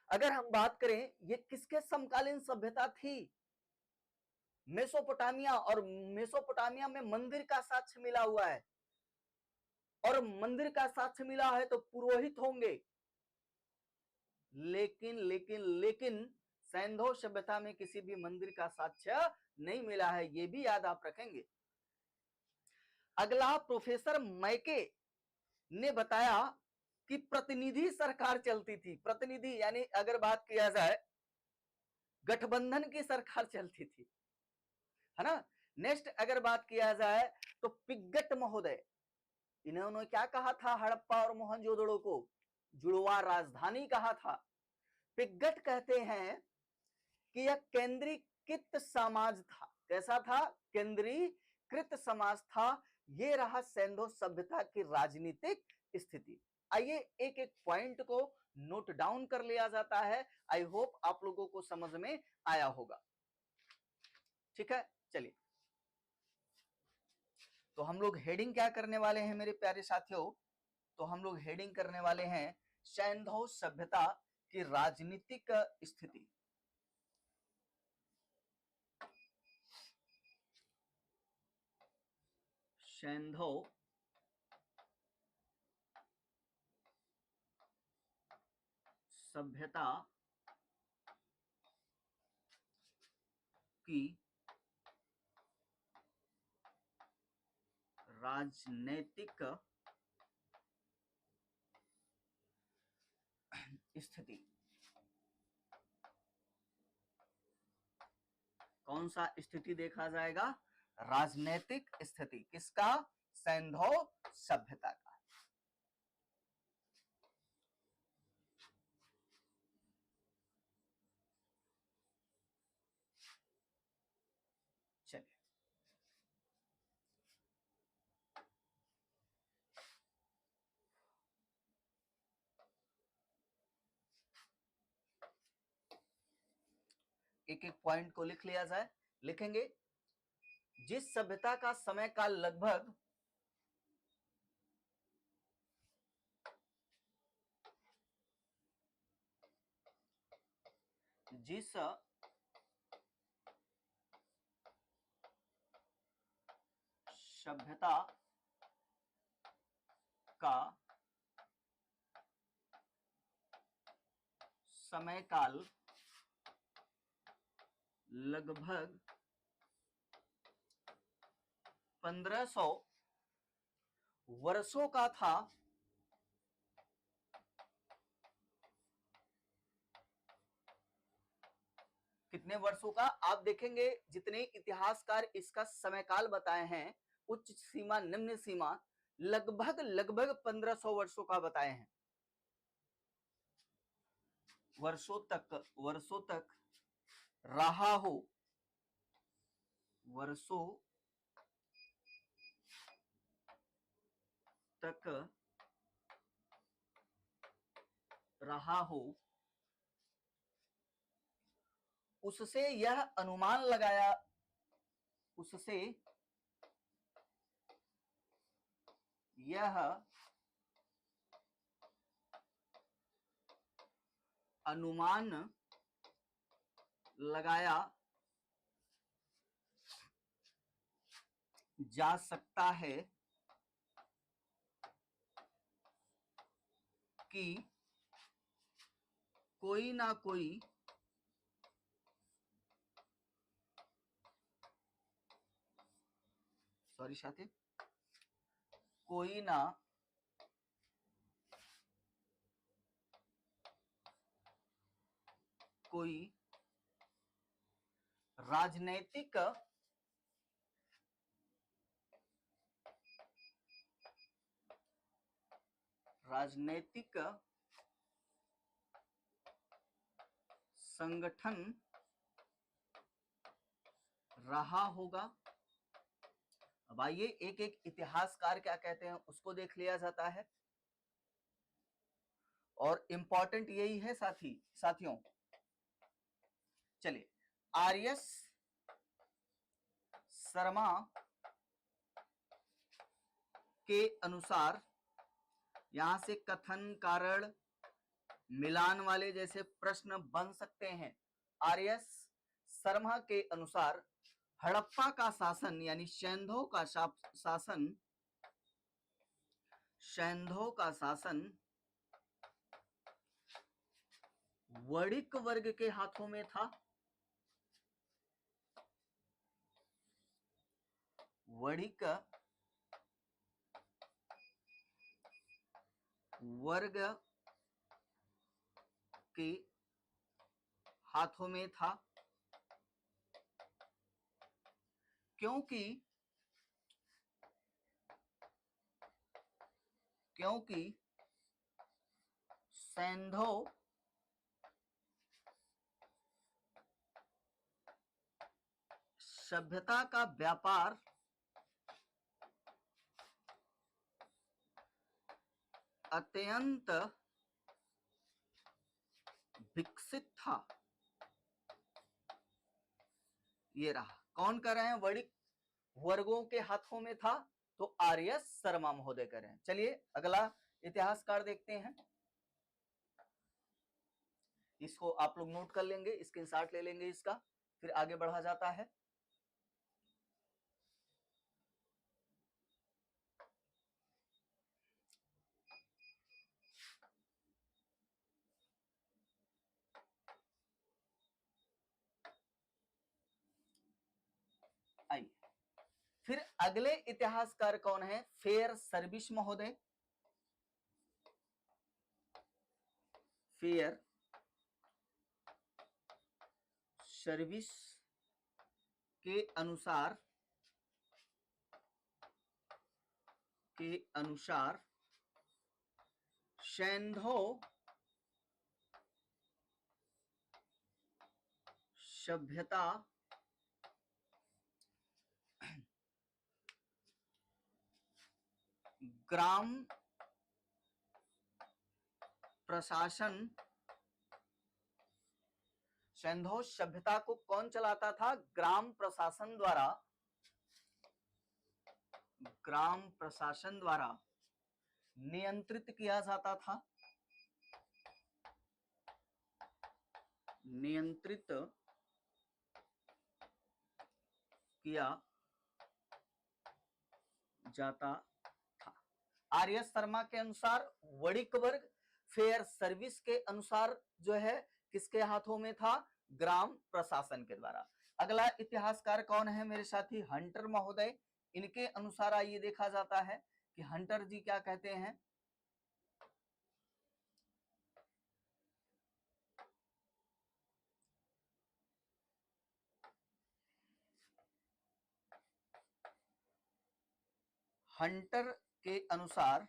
अगर हम बात करें ये किसके समकालीन सभ्यता थी? मेसोपोटामिया, और मेसोपोटामिया में मंदिर का साक्ष्य मिला हुआ है, और मंदिर का साक्ष्य मिला है तो पुरोहित होंगे। लेकिन सैंधव सभ्यता में किसी भी मंदिर का साक्ष्य नहीं मिला है, ये भी याद आप रखेंगे। अगला प्रोफेसर मैके ने बताया कि प्रतिनिधि सरकार चलती थी। प्रतिनिधि यानी अगर बात किया जाए गठबंधन की सरकार चलती थी, है ना? नेक्स्ट अगर बात किया जाए तो पिग्गट महोदय, इन्होंने क्या कहा था? हड़प्पा और मोहनजोदड़ो को जुड़वा राजधानी कहा था। पिग्गट कहते हैं कि यह केंद्रीकृत समाज था। कैसा था? केंद्रीकृत समाज था। ये रहा सैंधव सभ्यता की राजनीतिक स्थिति। आइए एक एक पॉइंट को नोट डाउन कर लिया जाता है। आई होप आप लोगों को समझ में आया होगा। ठीक है, चलिए तो हम लोग हेडिंग क्या करने वाले हैं मेरे प्यारे साथियों? तो हम लोग हेडिंग करने वाले हैं सैंधव सभ्यता की राजनीतिक स्थिति। सैंधव सभ्यता की राजनीतिक स्थिति। कौन सा स्थिति देखा जाएगा? राजनीतिक स्थिति। किसका? सैंधव सभ्यता का। चलिए एक एक पॉइंट को लिख लिया जाए। लिखेंगे जिस सभ्यता का समय काल लगभग जिस सभ्यता का समय काल लगभग 1500 वर्षों का था, कितने वर्षों का? आप देखेंगे जितने इतिहासकार इसका समय काल बताए हैं, उच्च सीमा निम्न सीमा लगभग 1500 वर्षों का बताए हैं। वर्षों तक रहा हो, वर्षों तक रहा हो, उससे यह अनुमान लगाया, उससे यह अनुमान लगाया जा सकता है कि कोई ना कोई सॉरी साथी, कोई ना कोई राजनैतिक संगठन रहा होगा। अब आइए एक एक इतिहासकार क्या कहते हैं उसको देख लिया जाता है, और इंपॉर्टेंट यही है साथियों। चलिए, आर.एस. शर्मा के अनुसार, यहां से कथन, कारण, मिलान वाले जैसे प्रश्न बन सकते हैं। आर.एस. शर्मा के अनुसार हड़प्पा का शासन यानी सैंधव का शासन वणिक वर्ग के हाथों में था। वणिक वर्ग के हाथों में था, क्योंकि सैंधव सभ्यता का व्यापार अत्यंत विकसित था। ये रहा, कौन कर रहे हैं, वणिक वर्गों के हाथों में था, तो आर.एस. शर्मा महोदय कर रहे हैं। चलिए अगला इतिहासकार देखते हैं, इसको आप लोग नोट कर लेंगे, स्क्रीनशॉट ले लेंगे इसका, फिर आगे बढ़ा जाता है। आइए, फिर अगले इतिहासकार कौन है, फेयर सर्विस महोदय। फेयर सर्विस के अनुसार सैंधव सभ्यता ग्राम प्रशासन, सैंधव सभ्यता को कौन चलाता था, ग्राम प्रशासन द्वारा नियंत्रित किया जाता था। नियंत्रित किया जाता था। आर.एस. शर्मा के अनुसार वणिक वर्ग फेयर सर्विस के अनुसार जो है किसके हाथों में था, ग्राम प्रशासन के द्वारा। अगला इतिहासकार कौन है मेरे साथी, हंटर महोदय। इनके अनुसार आइए देखा जाता है कि हंटर जी क्या कहते हैं। हंटर के अनुसार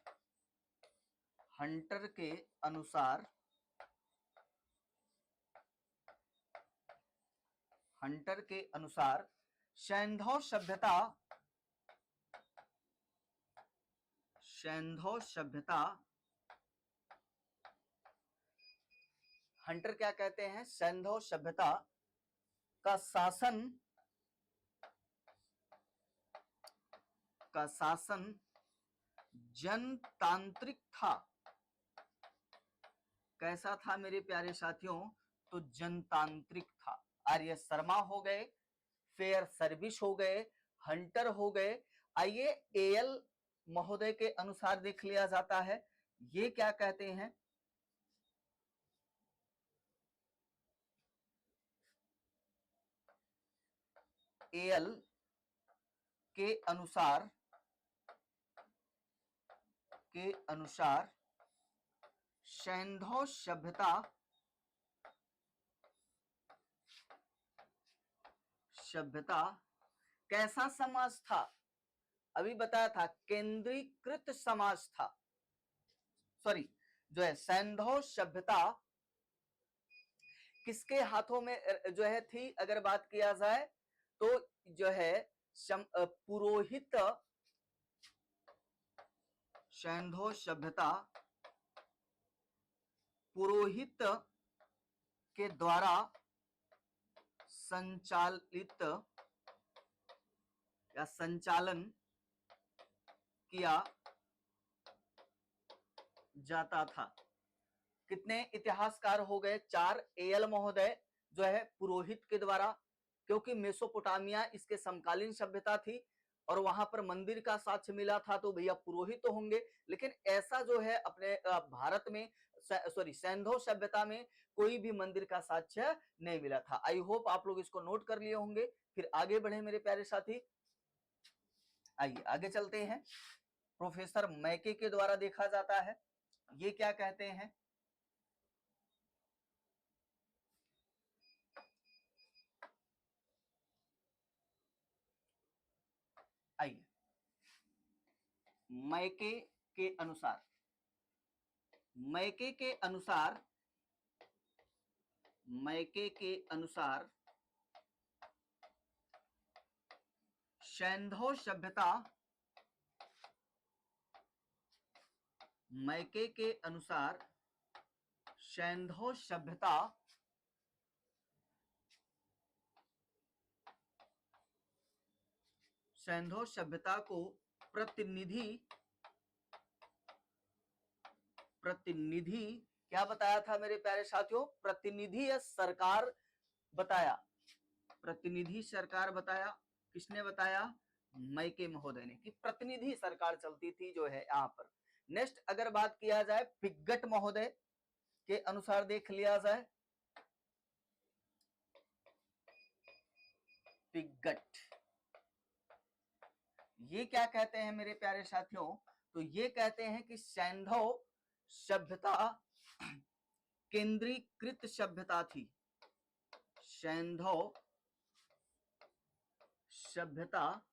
हंटर के अनुसार सैंधव सभ्यता हंटर क्या कहते हैं, सैंधव सभ्यता का शासन जनतांत्रिक था। कैसा था मेरे प्यारे साथियों, तो जनतांत्रिक था। आर्य शर्मा हो गए, फेयर सर्विस हो गए, हंटर हो गए। आइए एएल महोदय के अनुसार देख लिया जाता है, ये क्या कहते हैं, एएल के अनुसार सैंधव सभ्यता कैसा समाज था, अभी बताया था केंद्रीकृत समाज था। सॉरी, जो है सैंधव सभ्यता किसके हाथों में जो है थी, अगर बात किया जाए तो जो है पुरोहित, सैंधव सभ्यता पुरोहित के द्वारा संचालित या संचालन किया जाता था। कितने इतिहासकार हो गए, 4। एएल महोदय जो है पुरोहित के द्वारा, क्योंकि मेसोपोटामिया इसके समकालीन सभ्यता थी और वहां पर मंदिर का साक्ष्य मिला था, तो भैया पुरोहित तो होंगे। लेकिन ऐसा जो है अपने भारत में सैंधव सभ्यता में कोई भी मंदिर का साक्ष्य नहीं मिला था। आई होप आप लोग इसको नोट कर लिए होंगे। फिर आगे बढ़े मेरे प्यारे साथी, आइए आगे चलते हैं। प्रोफेसर मैके के द्वारा देखा जाता है, ये क्या कहते हैं, आइए मैके के अनुसार सैंधव सभ्यता, मैके के अनुसार सैंधव सभ्यता को प्रतिनिधि क्या बताया था मेरे प्यारे साथियों, प्रतिनिधि या सरकार बताया, प्रतिनिधि सरकार बताया। किसने बताया, मैके महोदय ने, कि प्रतिनिधि सरकार चलती थी जो है यहाँ पर। नेक्स्ट अगर बात किया जाए पिग्गट महोदय के अनुसार देख लिया जाए, पिग्गट ये क्या कहते हैं मेरे प्यारे साथियों, तो ये कहते हैं कि सैंधव सभ्यता केंद्रीकृत सभ्यता थी। सैंधव सभ्यता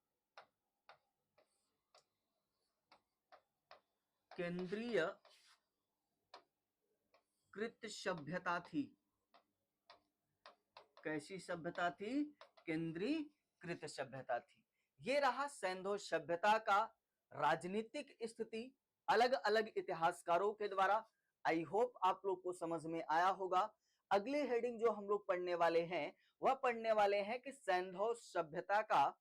केंद्रीय कृत सभ्यता थी। कैसी सभ्यता थी, केंद्रीकृत सभ्यता थी। ये रहा सैंधव सभ्यता का राजनीतिक स्थिति अलग अलग इतिहासकारों के द्वारा। आई होप आप लोग को समझ में आया होगा। अगले हेडिंग जो हम लोग पढ़ने वाले हैं वह पढ़ने वाले हैं कि सैंधव सभ्यता का